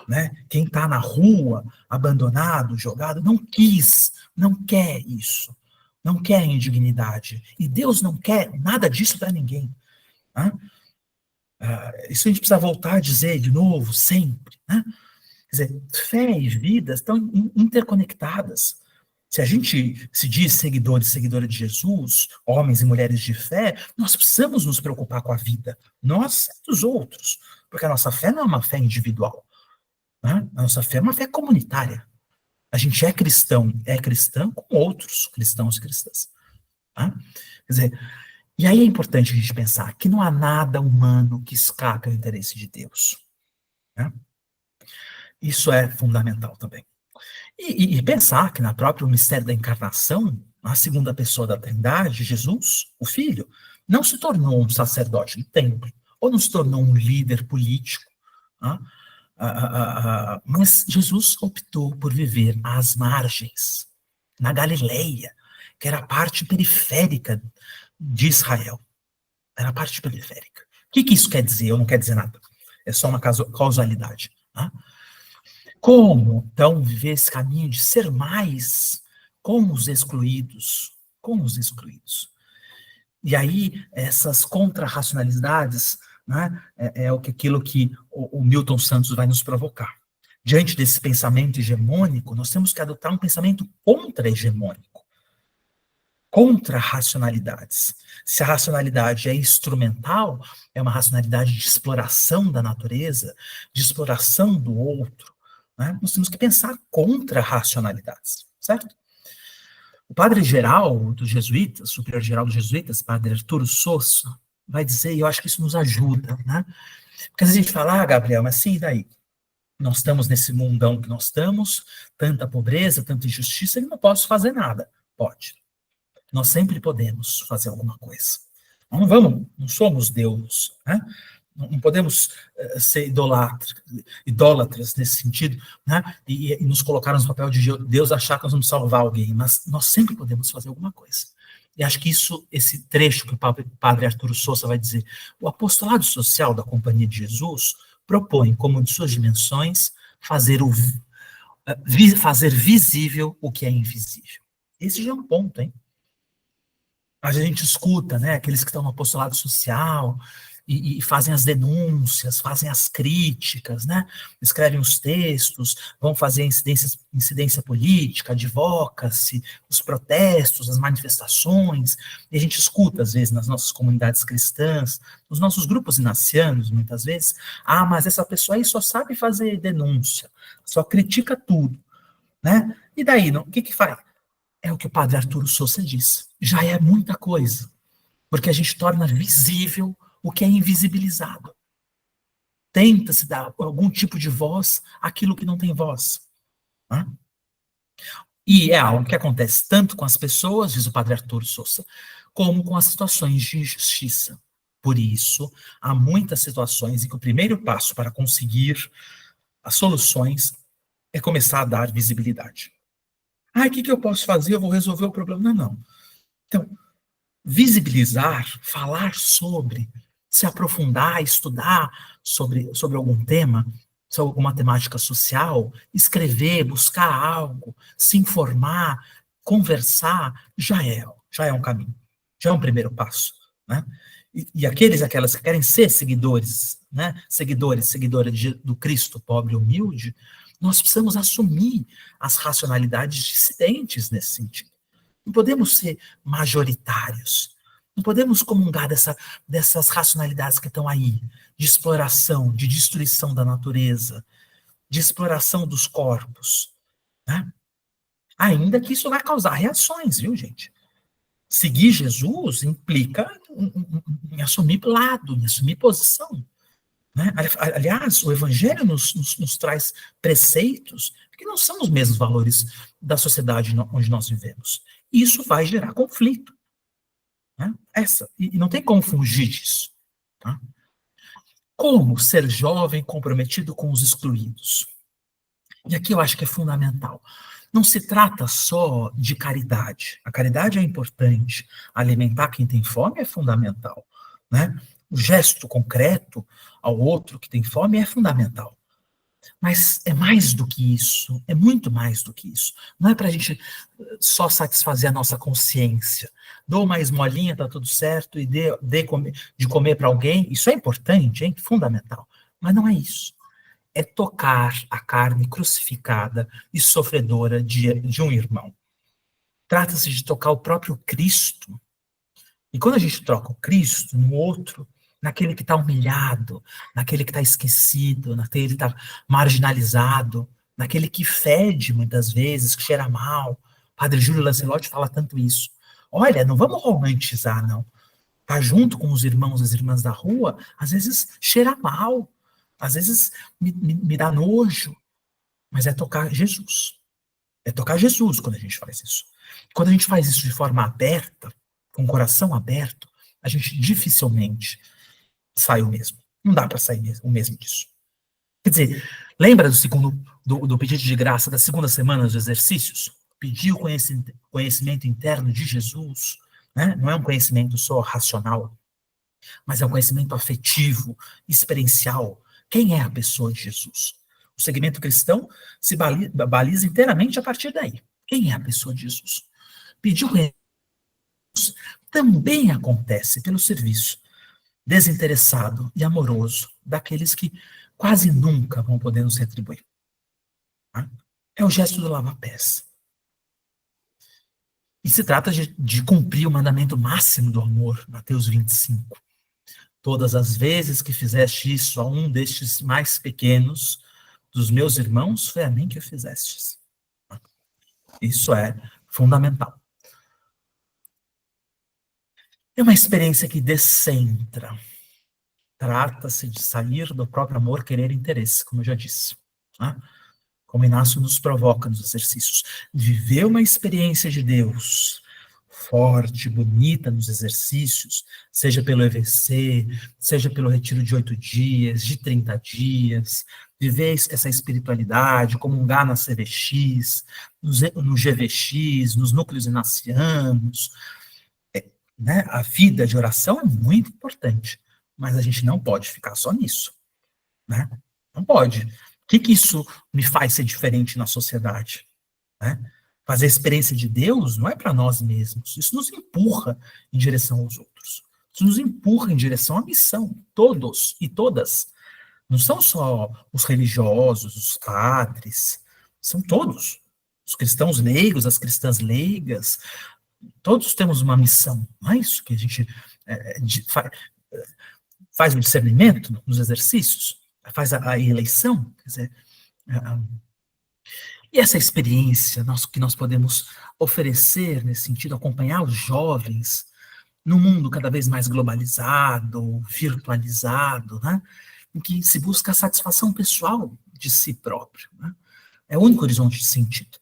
Né? Quem está na rua, abandonado, jogado, não quer isso. Não quer indignidade. E Deus não quer nada disso para ninguém. Né? Isso a gente precisa voltar a dizer de novo, sempre. Né? Quer dizer, fé e vida estão interconectadas. Se a gente se diz seguidora de Jesus, homens e mulheres de fé, nós precisamos nos preocupar com a vida, nós e os outros, porque a nossa fé não é uma fé individual, né? A nossa fé é uma fé comunitária. A gente é cristão com outros cristãos e cristãs. Né? Quer dizer, e aí é importante a gente pensar que não há nada humano que escape ao interesse de Deus. Né? Isso é fundamental também. E pensar que na própria mistério da encarnação, a segunda pessoa da Trindade, Jesus, o Filho, não se tornou um sacerdote do templo, ou não se tornou um líder político, né? Mas Jesus optou por viver às margens, na Galileia, que era a parte periférica de Israel. Era a parte periférica. O que isso quer dizer? Ou não quer dizer nada. É só uma causalidade. Né? Como, então, viver esse caminho de ser mais com os excluídos? Com os excluídos. E aí, essas contrarracionalidades, né, aquilo que o Milton Santos vai nos provocar. Diante desse pensamento hegemônico, nós temos que adotar um pensamento contra-hegemônico. Contra-racionalidades. Se a racionalidade é instrumental, é uma racionalidade de exploração da natureza, de exploração do outro, né? Nós temos que pensar contra-racionalidades, certo? O padre-geral dos jesuítas, superior-geral dos jesuítas, padre Arturo Sousa, vai dizer, e eu acho que isso nos ajuda, né? Porque às vezes a gente fala, Gabriel, mas sim, daí? Nós estamos nesse mundão que nós estamos, tanta pobreza, tanta injustiça, e não posso fazer nada. Pode. Nós sempre podemos fazer alguma coisa. Não somos Deus, né? Não podemos ser idólatras nesse sentido, né? E nos colocar no papel de Deus, achar que nós vamos salvar alguém, mas nós sempre podemos fazer alguma coisa. E acho que esse trecho que o padre Arturo Sousa vai dizer, o apostolado social da Companhia de Jesus propõe, como uma de suas dimensões, fazer visível o que é invisível. Esse já é um ponto, hein? A gente escuta, né, aqueles que estão no apostolado social e fazem as denúncias, fazem as críticas, né, escrevem os textos, vão fazer incidência política, advocacy, os protestos, as manifestações, e a gente escuta, às vezes, nas nossas comunidades cristãs, nos nossos grupos inacianos, muitas vezes, mas essa pessoa aí só sabe fazer denúncia, só critica tudo, né, e daí, o que faz? É o que o padre Arturo Sousa diz. Já é muita coisa. Porque a gente torna visível o que é invisibilizado. Tenta-se dar algum tipo de voz àquilo que não tem voz. Né? E é algo que acontece tanto com as pessoas, diz o padre Arturo Sousa, como com as situações de injustiça. Por isso, há muitas situações em que o primeiro passo para conseguir as soluções é começar a dar visibilidade. O que eu posso fazer? Eu vou resolver o problema. Não. Então, visibilizar, falar sobre, se aprofundar, estudar sobre algum tema, sobre alguma temática social, escrever, buscar algo, se informar, conversar, já é um caminho, já é um primeiro passo, né? E aquelas que querem ser seguidores, né? Seguidoras do Cristo pobre e humilde, nós precisamos assumir as racionalidades dissidentes nesse sentido. Não podemos ser majoritários. Não podemos comungar dessas racionalidades que estão aí, de exploração, de destruição da natureza, de exploração dos corpos. Né? Ainda que isso vai causar reações, viu, gente? Seguir Jesus implica em assumir lado, em assumir posição. Né? Aliás, o Evangelho nos traz preceitos que não são os mesmos valores da sociedade onde nós vivemos. E isso vai gerar conflito. Né? E não tem como fugir disso. Tá? Como ser jovem comprometido com os excluídos? E aqui eu acho que é fundamental. Não se trata só de caridade. A caridade é importante. Alimentar quem tem fome é fundamental. Né? O gesto concreto ao outro que tem fome é fundamental. Mas é mais do que isso, é muito mais do que isso. Não é para a gente só satisfazer a nossa consciência. Dou uma esmolinha, tá tudo certo, e de comer para alguém. Isso é importante, hein? Fundamental. Mas não é isso. é tocar a carne crucificada e sofredora de um irmão. Trata-se de tocar o próprio Cristo. E quando a gente troca o Cristo no outro, naquele que está humilhado, naquele que está esquecido, naquele que está marginalizado, naquele que fede muitas vezes, que cheira mal. Padre Júlio Lancelotti fala tanto isso. Olha, não vamos romantizar, não. Tá junto com os irmãos e as irmãs da rua, às vezes cheira mal, às vezes me dá nojo, mas é tocar Jesus. É tocar Jesus quando a gente faz isso. Quando a gente faz isso de forma aberta, com o coração aberto, a gente dificilmente sai o mesmo. Não dá para sair o mesmo disso. Quer dizer, lembra do pedido de graça da segunda semana dos exercícios? Pedir o conhecimento interno de Jesus, né? Não é um conhecimento só racional, mas é um conhecimento afetivo, experiencial. Quem é a pessoa de Jesus? O segmento cristão se baliza inteiramente a partir daí. Quem é a pessoa de Jesus? Pedir o conhecimento também acontece pelo serviço desinteressado e amoroso daqueles que quase nunca vão poder nos retribuir. É o gesto do lava-pés. E se trata de cumprir o mandamento máximo do amor, Mateus 25. Todas as vezes que fizeste isso a um destes mais pequenos dos meus irmãos, foi a mim que o fizestes. Isso é fundamental. É uma experiência que descentra. Trata-se de sair do próprio amor, querer interesse, como eu já disse. Como Inácio nos provoca nos exercícios. Viver uma experiência de Deus forte, bonita nos exercícios, seja pelo EVC, seja pelo retiro de 8 dias, de 30 dias, viver essa espiritualidade, comungar na CVX, no GVX, nos núcleos inacianos, né? A vida de oração é muito importante, mas a gente não pode ficar só nisso, né? Não pode. O que isso me faz ser diferente na sociedade? Né? Fazer a experiência de Deus não é para nós mesmos. Isso nos empurra em direção aos outros. Isso nos empurra em direção à missão. Todos e todas. Não são só os religiosos, os padres. São todos. Os cristãos leigos, as cristãs leigas. Todos temos uma missão. Não é isso que a gente faz o discernimento nos exercícios? Faz a eleição? Quer dizer, e essa experiência que nós podemos oferecer nesse sentido, acompanhar os jovens num mundo cada vez mais globalizado, virtualizado, né, em que se busca a satisfação pessoal de si próprio. Né, é o único horizonte de sentido.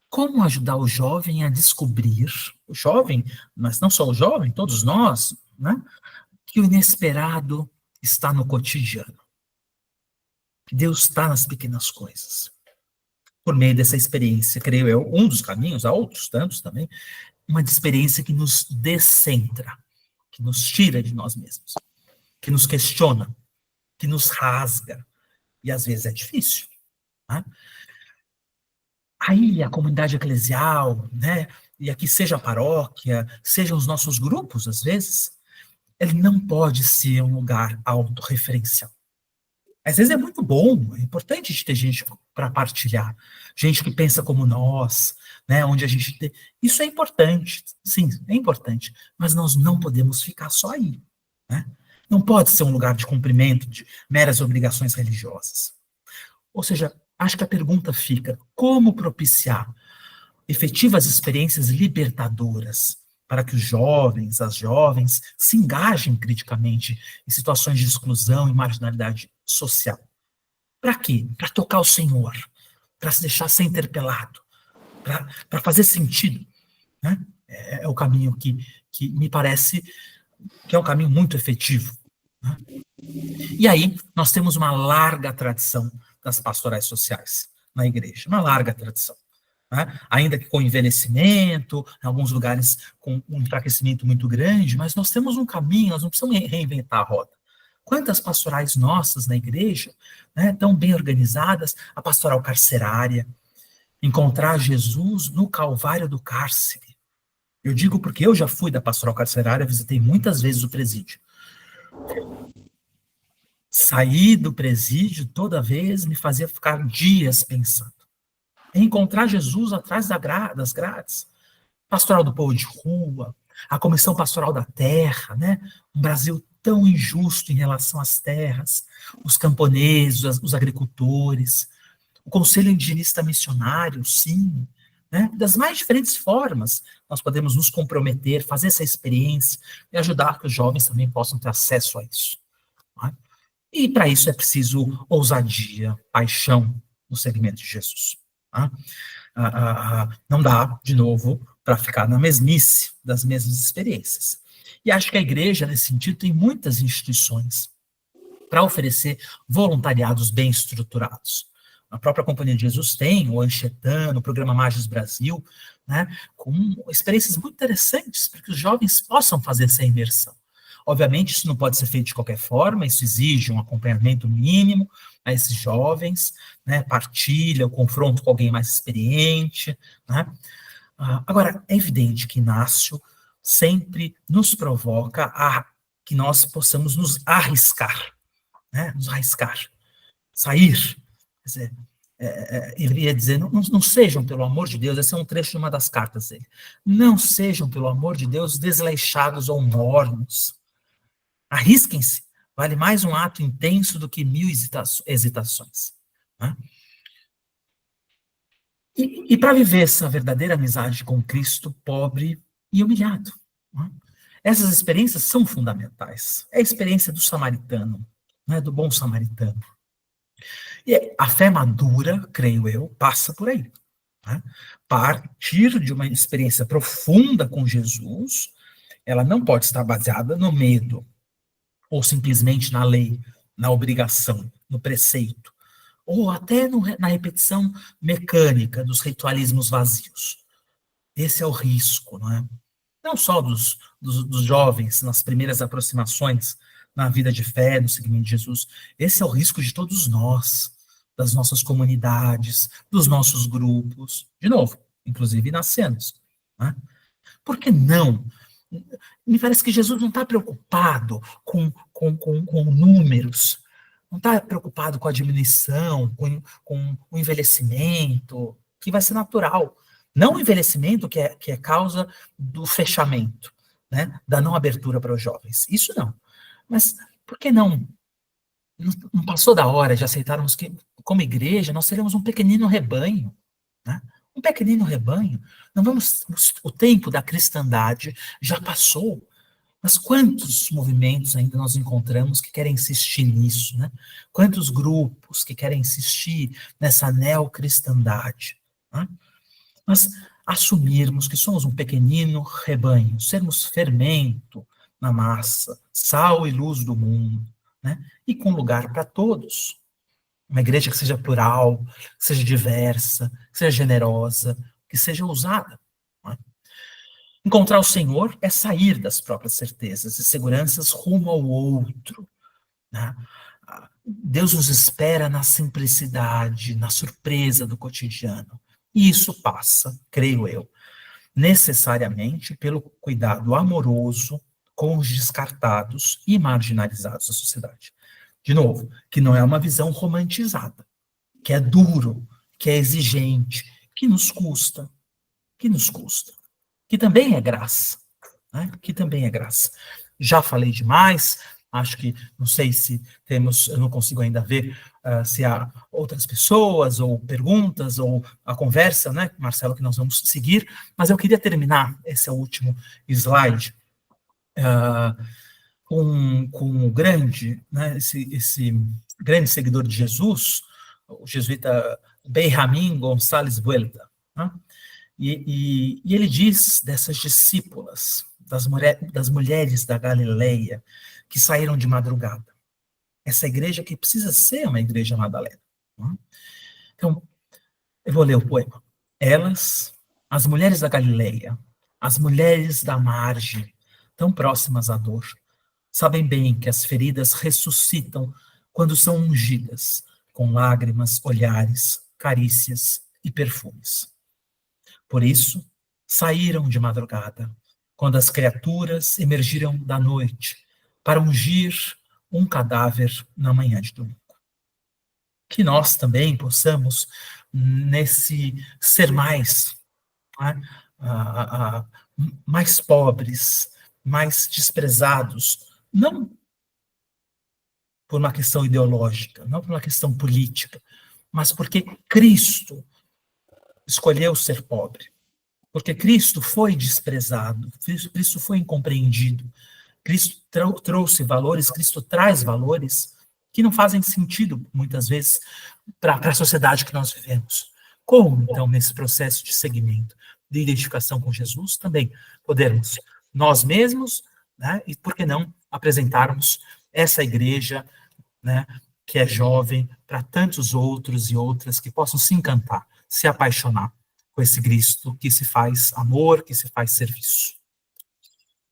Como ajudar o jovem a descobrir, o jovem, mas não só o jovem, todos nós, né, que o inesperado está no cotidiano. Que Deus está nas pequenas coisas. Por meio dessa experiência, creio eu, um dos caminhos, há outros tantos também, uma experiência que nos descentra, que nos tira de nós mesmos, que nos questiona, que nos rasga, e às vezes é difícil. Né? Aí a comunidade eclesial, né, e aqui seja a paróquia, sejam os nossos grupos, às vezes, ele não pode ser um lugar autorreferencial. Às vezes é muito bom, é importante a gente ter gente para partilhar, gente que pensa como nós, né, onde a gente tem... Isso é importante, sim, é importante, mas nós não podemos ficar só aí. Né? Não pode ser um lugar de cumprimento de meras obrigações religiosas. Ou seja, acho que a pergunta fica, como propiciar efetivas experiências libertadoras para que os jovens, as jovens, se engajem criticamente em situações de exclusão e marginalidade social. Para quê? Para tocar o Senhor, para se deixar ser interpelado, para fazer sentido. Né? É o caminho que me parece que é um caminho muito efetivo. Né? E aí, nós temos uma larga tradição das pastorais sociais na igreja, uma larga tradição. Né? Ainda que com envelhecimento, em alguns lugares com um enfraquecimento muito grande, mas nós temos um caminho, nós não precisamos reinventar a roda. Quantas pastorais nossas na igreja, né, tão bem organizadas, a pastoral carcerária, encontrar Jesus no Calvário do cárcere. Eu digo porque eu já fui da pastoral carcerária, visitei muitas vezes o presídio. Sair do presídio toda vez me fazia ficar dias pensando. Encontrar Jesus atrás das grades. Pastoral do povo de rua, a Comissão Pastoral da Terra, né? Um Brasil tão injusto em relação às terras, os camponeses, os agricultores, o Conselho Indigenista Missionário, sim, né? Das mais diferentes formas, nós podemos nos comprometer, fazer essa experiência e ajudar que os jovens também possam ter acesso a isso. Né? E para isso é preciso ousadia, paixão no segmento de Jesus. Tá? Não dá, de novo, para ficar na mesmice das mesmas experiências. E acho que a igreja, nesse sentido, tem muitas instituições para oferecer voluntariados bem estruturados. A própria Companhia de Jesus tem, o Anchetano, o Programa Magis Brasil, né, com experiências muito interessantes para que os jovens possam fazer essa imersão. Obviamente, isso não pode ser feito de qualquer forma, isso exige um acompanhamento mínimo a esses jovens, né, partilha, o confronto com alguém mais experiente. Né? Agora, é evidente que Inácio sempre nos provoca a que nós possamos nos arriscar, né? Nos arriscar, sair. Quer dizer, ele ia dizer, não sejam, pelo amor de Deus, esse é um trecho de uma das cartas dele, não sejam, pelo amor de Deus, desleixados ou mornos. Arrisquem-se, vale mais um ato intenso do que 1000 hesitações. Né? E para viver essa verdadeira amizade com Cristo, pobre e humilhado. Né? Essas experiências são fundamentais. É a experiência do samaritano, né, do bom samaritano. E a fé madura, creio eu, passa por aí. Né? Partir de uma experiência profunda com Jesus, ela não pode estar baseada no medo, ou simplesmente na lei, na obrigação, no preceito, ou até na repetição mecânica dos ritualismos vazios. Esse é o risco, não é? Não só dos jovens nas primeiras aproximações na vida de fé, no seguimento de Jesus. Esse é o risco de todos nós, das nossas comunidades, dos nossos grupos, de novo, inclusive nascemos. Né? Por que não? Me parece que Jesus não está preocupado com números, não está preocupado com a diminuição, com o envelhecimento, que vai ser natural. Não o envelhecimento que é causa do fechamento, né, da não abertura para os jovens. Isso não. Mas por que não? Não passou da hora de aceitarmos que, como igreja, nós seremos um pequenino rebanho, né? Um pequenino rebanho. Não vamos, o tempo da cristandade já passou. Mas quantos movimentos ainda nós encontramos que querem insistir nisso, né? Quantos grupos que querem insistir nessa neocristandade, né? Mas assumirmos que somos um pequenino rebanho, sermos fermento na massa, sal e luz do mundo, né? E com lugar para todos. Uma igreja que seja plural, que seja diversa, que seja generosa, que seja ousada. Né? Encontrar o Senhor é sair das próprias certezas e seguranças rumo ao outro. Né? Deus nos espera na simplicidade, na surpresa do cotidiano. E isso passa, creio eu, necessariamente pelo cuidado amoroso com os descartados e marginalizados da sociedade. De novo, que não é uma visão romantizada, que é duro, que é exigente, que nos custa, que também é graça, né? Que também é graça. Já falei demais, acho que, não sei se temos, eu não consigo ainda ver se há outras pessoas, ou perguntas, ou a conversa, né, Marcelo, que nós vamos seguir, mas eu queria terminar, esse é o último slide, com o grande, né, esse grande seguidor de Jesus, o jesuíta Benjamín González Vuelta, né? E ele diz dessas discípulas, das mulheres da Galileia, que saíram de madrugada. Essa igreja que precisa ser uma igreja Madalena. Né? Então, eu vou ler o poema. Elas, as mulheres da Galileia, as mulheres da margem, tão próximas à dor, sabem bem que as feridas ressuscitam quando são ungidas com lágrimas, olhares, carícias e perfumes. Por isso, saíram de madrugada, quando as criaturas emergiram da noite, para ungir um cadáver na manhã de domingo. Que nós também possamos, nesse ser mais, né, mais pobres, mais desprezados, não por uma questão ideológica, não por uma questão política, mas porque Cristo escolheu ser pobre, porque Cristo foi desprezado, Cristo foi incompreendido, Cristo trouxe valores, Cristo traz valores que não fazem sentido, muitas vezes, para a sociedade que nós vivemos. Como, então, nesse processo de seguimento, de identificação com Jesus, também podermos nós mesmos, né, e por que não apresentarmos essa igreja, né, que é jovem, para tantos outros e outras que possam se encantar, se apaixonar com esse Cristo que se faz amor, que se faz serviço.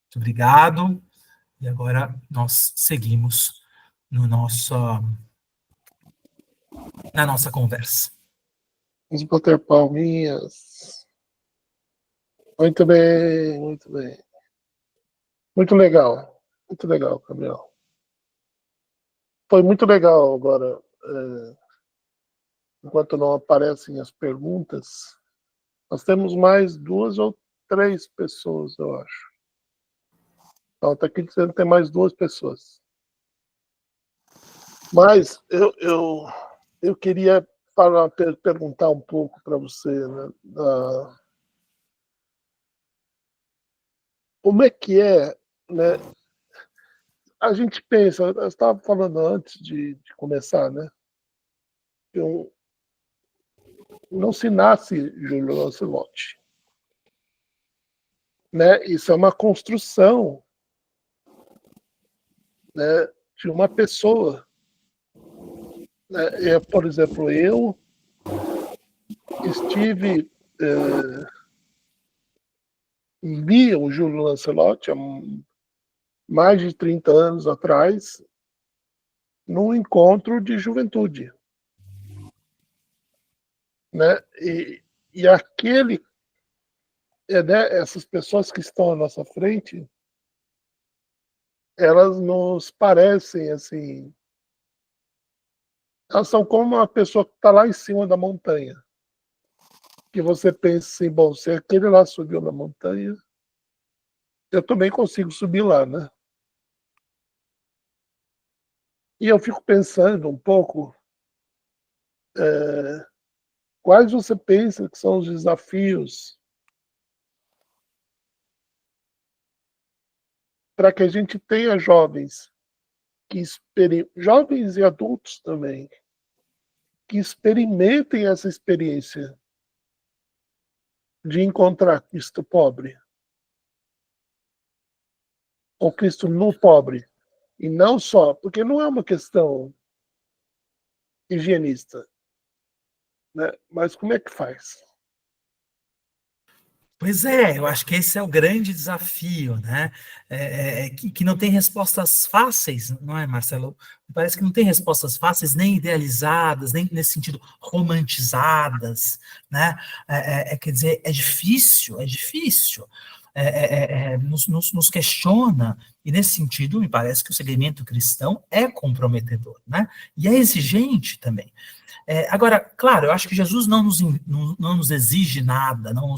Muito obrigado. E agora nós seguimos na nossa conversa. Vamos bater palminhas. Muito bem, muito bem. Muito legal, Gabriel. Foi muito legal agora, enquanto não aparecem as perguntas, nós temos mais 2 ou 3 pessoas, eu acho. Então, está aqui dizendo que tem mais 2 pessoas. Mas eu queria perguntar um pouco para você, né, como é que é, né? A gente pensa, eu estava falando antes de começar, né? Não se nasce Júlio Lancelotti, né? Isso é uma construção, né, de uma pessoa. Né? Por exemplo, eu estive vi o Júlio Lancelotti há mais de 30 anos atrás num encontro de juventude, né? E aquele, né, essas pessoas que estão à nossa frente, elas nos parecem assim, elas são como uma pessoa que está lá em cima da montanha, que você pensa assim, bom, se aquele lá subiu na montanha, eu também consigo subir lá, né? E eu fico pensando um pouco, quais você pensa que são os desafios para que a gente tenha jovens jovens e adultos também, que experimentem essa experiência de encontrar Cristo pobre, ou Cristo no pobre, e não só, porque não é uma questão higienista, né? Mas como é que faz? Pois é, eu acho que esse é o grande desafio, né? Que não tem respostas fáceis, não é, Marcelo? Parece que não tem respostas fáceis, nem idealizadas, nem nesse sentido romantizadas, né? Quer dizer, é difícil, nos questiona, e nesse sentido, me parece que o segmento cristão é comprometedor, né? E é exigente também. Agora, claro, eu acho que Jesus não nos exige nada, não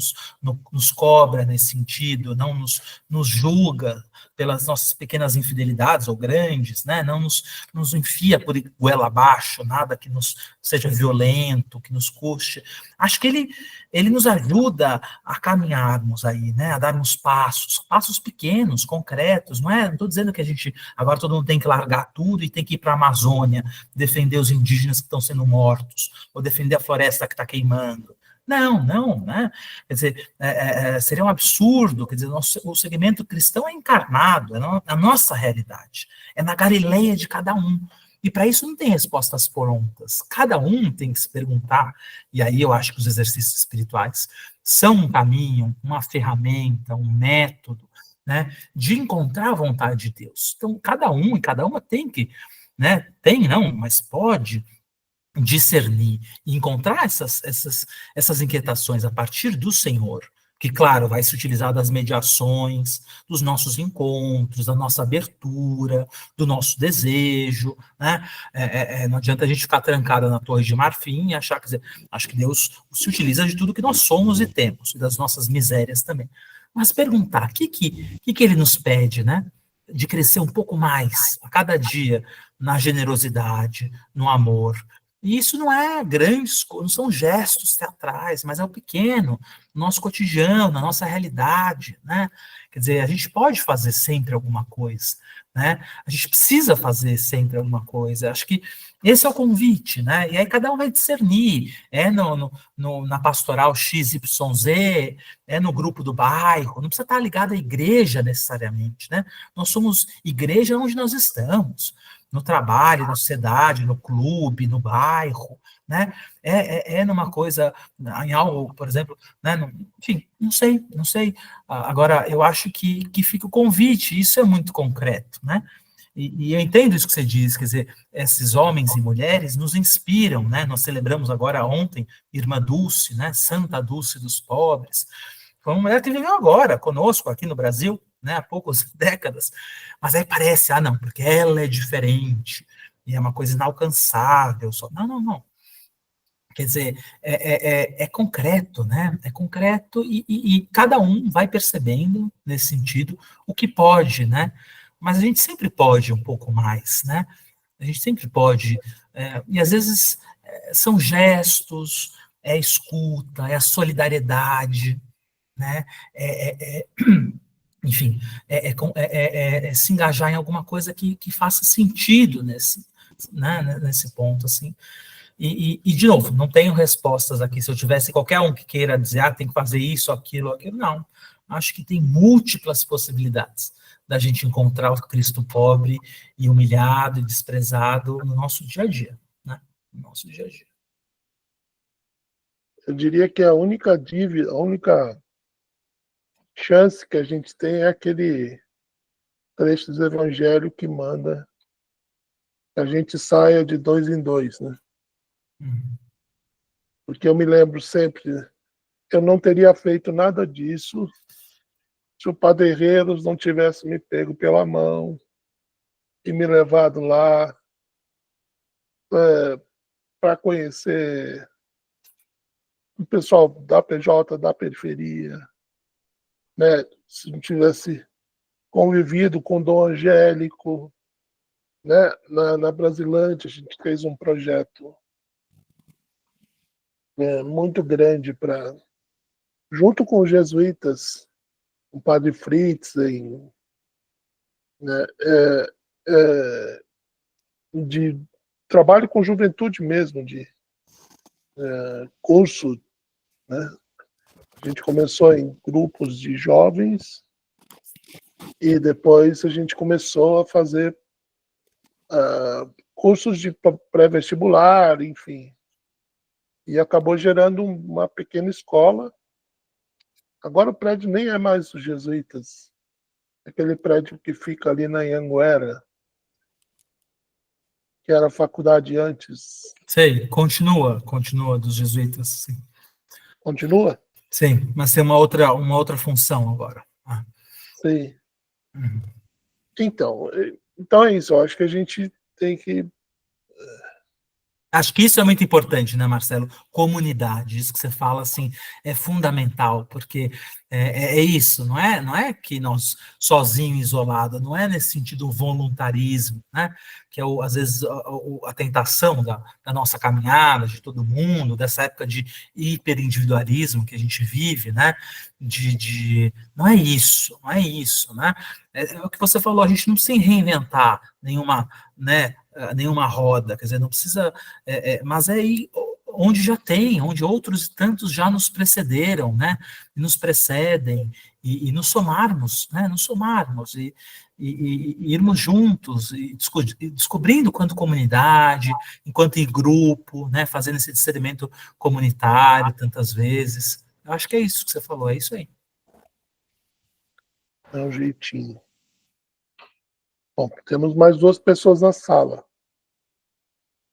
nos cobra nesse sentido, não nos julga pelas nossas pequenas infidelidades ou grandes, né? Não nos enfia por goela abaixo, nada que nos seja violento, que nos custe. Acho que ele nos ajuda a caminharmos aí, né? A darmos passos pequenos, concretos, não é? Não estou dizendo que a gente, agora todo mundo tem que largar tudo e tem que ir para a Amazônia, defender os indígenas que estão sendo mortos, ou defender a floresta que está queimando. Não, né? Quer dizer, seria um absurdo, quer dizer, o segmento cristão é encarnado, é na nossa realidade, é na Galileia de cada um. E para isso não tem respostas prontas. Cada um tem que se perguntar, e aí eu acho que os exercícios espirituais são um caminho, uma ferramenta, um método, né, de encontrar a vontade de Deus. Então, cada um e cada uma tem que, né, mas pode discernir e encontrar essas inquietações a partir do Senhor, que, claro, vai se utilizar das mediações, dos nossos encontros, da nossa abertura, do nosso desejo, né? Não adianta a gente ficar trancada na Torre de Marfim e achar, quer dizer, acho que Deus se utiliza de tudo que nós somos e temos, e das nossas misérias também. Mas perguntar, o que ele nos pede, né? De crescer um pouco mais, a cada dia, na generosidade, no amor. E isso não é grandes, não são gestos teatrais, mas é o pequeno, no nosso cotidiano, na nossa realidade, né? Quer dizer, a gente pode fazer sempre alguma coisa, né? A gente precisa fazer sempre alguma coisa. Acho que esse é o convite, né? E aí cada um vai discernir, na pastoral XYZ, no grupo do bairro, não precisa estar ligado à igreja necessariamente, né? Nós somos igreja onde nós estamos, no trabalho, na sociedade, no clube, no bairro, né? Numa coisa, em algo, por exemplo, né? Enfim, não sei. Agora, eu acho que fica o convite, isso é muito concreto, né? E eu entendo isso que você diz, quer dizer, esses homens e mulheres nos inspiram, né? Nós celebramos agora ontem Irmã Dulce, né? Santa Dulce dos pobres. Foi uma mulher que viveu agora conosco aqui no Brasil, né? Há poucas décadas. Mas aí parece, não, porque ela é diferente e é uma coisa inalcançável. Só. Não. Quer dizer, é concreto, né? É concreto e cada um vai percebendo, nesse sentido, o que pode, né? Mas a gente sempre pode um pouco mais, né? A gente sempre pode, e às vezes são gestos, é a escuta, é a solidariedade, né? Enfim, se engajar em alguma coisa que faça sentido nesse ponto, assim. E, de novo, não tenho respostas aqui. Se eu tivesse qualquer um que queira dizer, tem que fazer isso, aquilo, não. Acho que tem múltiplas possibilidades da gente encontrar o Cristo pobre e humilhado e desprezado no nosso dia a dia, né? No nosso dia a dia. Eu diria que a única dívida, a única chance que a gente tem é aquele trecho do Evangelho que manda que a gente saia de 2 em 2, né? Porque eu me lembro sempre, eu não teria feito nada disso se o Padre Herreiros não tivesse me pego pela mão e me levado lá para conhecer o pessoal da PJ, da periferia, né? Se não tivesse convivido com o Dom Angélico, né? Na Brasilândia, a gente fez um projeto muito grande para, junto com os jesuítas, o Padre Fritz, né? De trabalho com juventude mesmo, de curso, né? A gente começou em grupos de jovens e depois a gente começou a fazer cursos de pré-vestibular, enfim. E acabou gerando uma pequena escola. Agora o prédio nem é mais dos jesuítas. É aquele prédio que fica ali na Anhanguera, que era a faculdade antes. Sei, continua dos jesuítas, sim. Continua? Sim, mas tem uma outra função agora. Sim. Uhum. Então é isso. Eu acho que a gente tem que... Acho que isso é muito importante, né, Marcelo? Comunidade, isso que você fala, assim, é fundamental, porque é isso, não é que nós, sozinho, isolado, não é nesse sentido o voluntarismo, né, que é, às vezes, a tentação da nossa caminhada, de todo mundo, dessa época de hiperindividualismo que a gente vive, né, não é isso, né, é o que você falou, a gente não precisa reinventar nenhuma roda, quer dizer, não precisa, mas é aí onde já tem, onde outros tantos já nos precederam, né, e nos precedem, e nos somarmos, né, e irmos juntos, e descobrindo quanto comunidade, enquanto em grupo, né, fazendo esse discernimento comunitário tantas vezes. Eu acho que é isso que você falou, é isso aí. É um jeitinho. Bom, temos mais 2 pessoas na sala.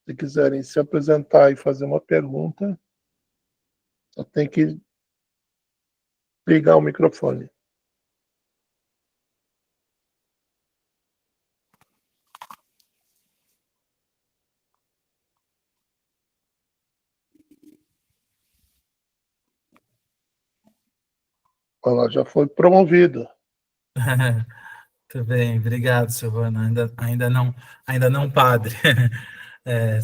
Se quiserem se apresentar e fazer uma pergunta, só tem que ligar o microfone. Ela já foi promovido. Muito bem, obrigado, Silvana. Ainda não padre.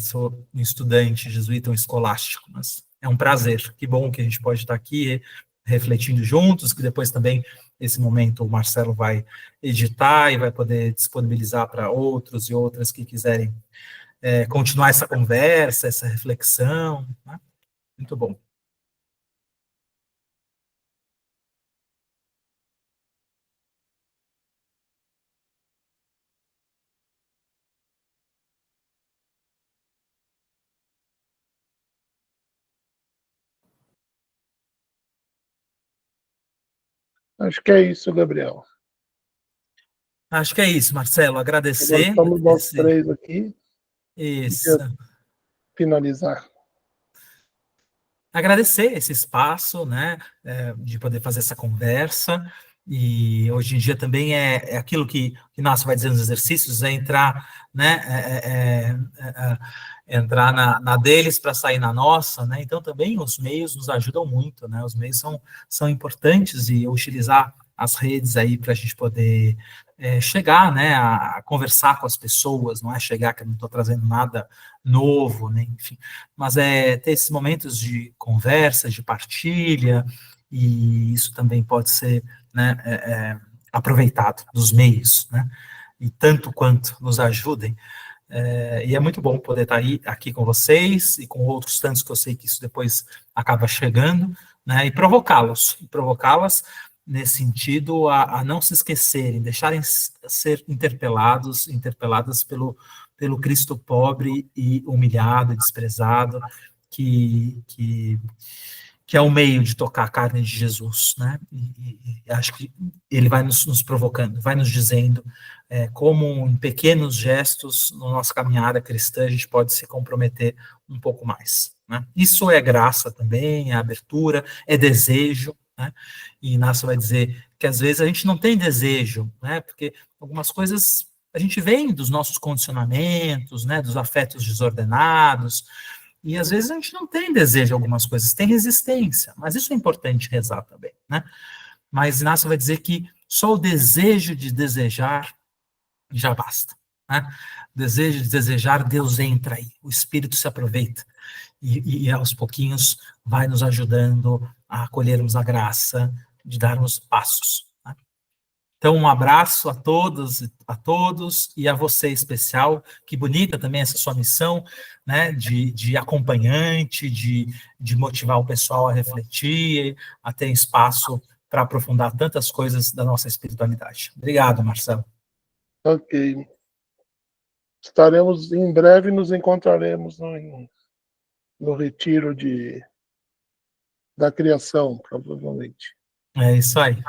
Sou um estudante jesuíta, um escolástico, mas é um prazer. Que bom que a gente pode estar aqui refletindo juntos, que depois também, esse momento, o Marcelo vai editar e vai poder disponibilizar para outros e outras que quiserem continuar essa conversa, essa reflexão, né? Muito bom. Acho que é isso, Gabriel. Acho que é isso, Marcelo. Agora Agradecer estamos nós três aqui. isso. Finalizar. Agradecer esse espaço, né, de poder fazer essa conversa, e hoje em dia também é aquilo que Inácio vai dizer nos exercícios, é entrar, né, entrar na deles para sair na nossa, né, então também os meios nos ajudam muito, né, os meios são importantes, e utilizar as redes aí para a gente poder chegar, né, a conversar com as pessoas, não é chegar que eu não estou trazendo nada novo, né, enfim, mas ter esses momentos de conversa, de partilha, e isso também pode ser, né, aproveitado dos meios, né, e tanto quanto nos ajudem. E é muito bom poder estar aí, aqui com vocês e com outros tantos que eu sei que isso depois acaba chegando, né, e provocá-las nesse sentido a não se esquecerem, deixarem ser interpeladas pelo Cristo pobre e humilhado, desprezado, que é o meio de tocar a carne de Jesus, né? E acho que ele vai nos provocando, vai nos dizendo como em pequenos gestos na nossa caminhada cristã a gente pode se comprometer um pouco mais, né? Isso é graça também, é abertura, é desejo, né? E Inácio vai dizer que às vezes a gente não tem desejo, né? Porque algumas coisas a gente vem dos nossos condicionamentos, né? Dos afetos desordenados, e às vezes a gente não tem desejo de algumas coisas, tem resistência, mas isso é importante rezar também, né? Mas Inácio vai dizer que só o desejo de desejar já basta, né? O desejo de desejar, Deus entra aí, o Espírito se aproveita e aos pouquinhos vai nos ajudando a acolhermos a graça de darmos passos. Então, um abraço a todos e a você em especial. Que bonita também essa sua missão, né, de acompanhante, de motivar o pessoal a refletir, a ter espaço para aprofundar tantas coisas da nossa espiritualidade. Obrigado, Marcelo. Ok. Estaremos, em breve nos encontraremos no retiro da criação, provavelmente. É isso aí.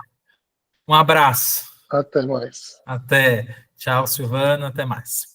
Um abraço. Até mais. Até. Tchau, Silvano. Até mais.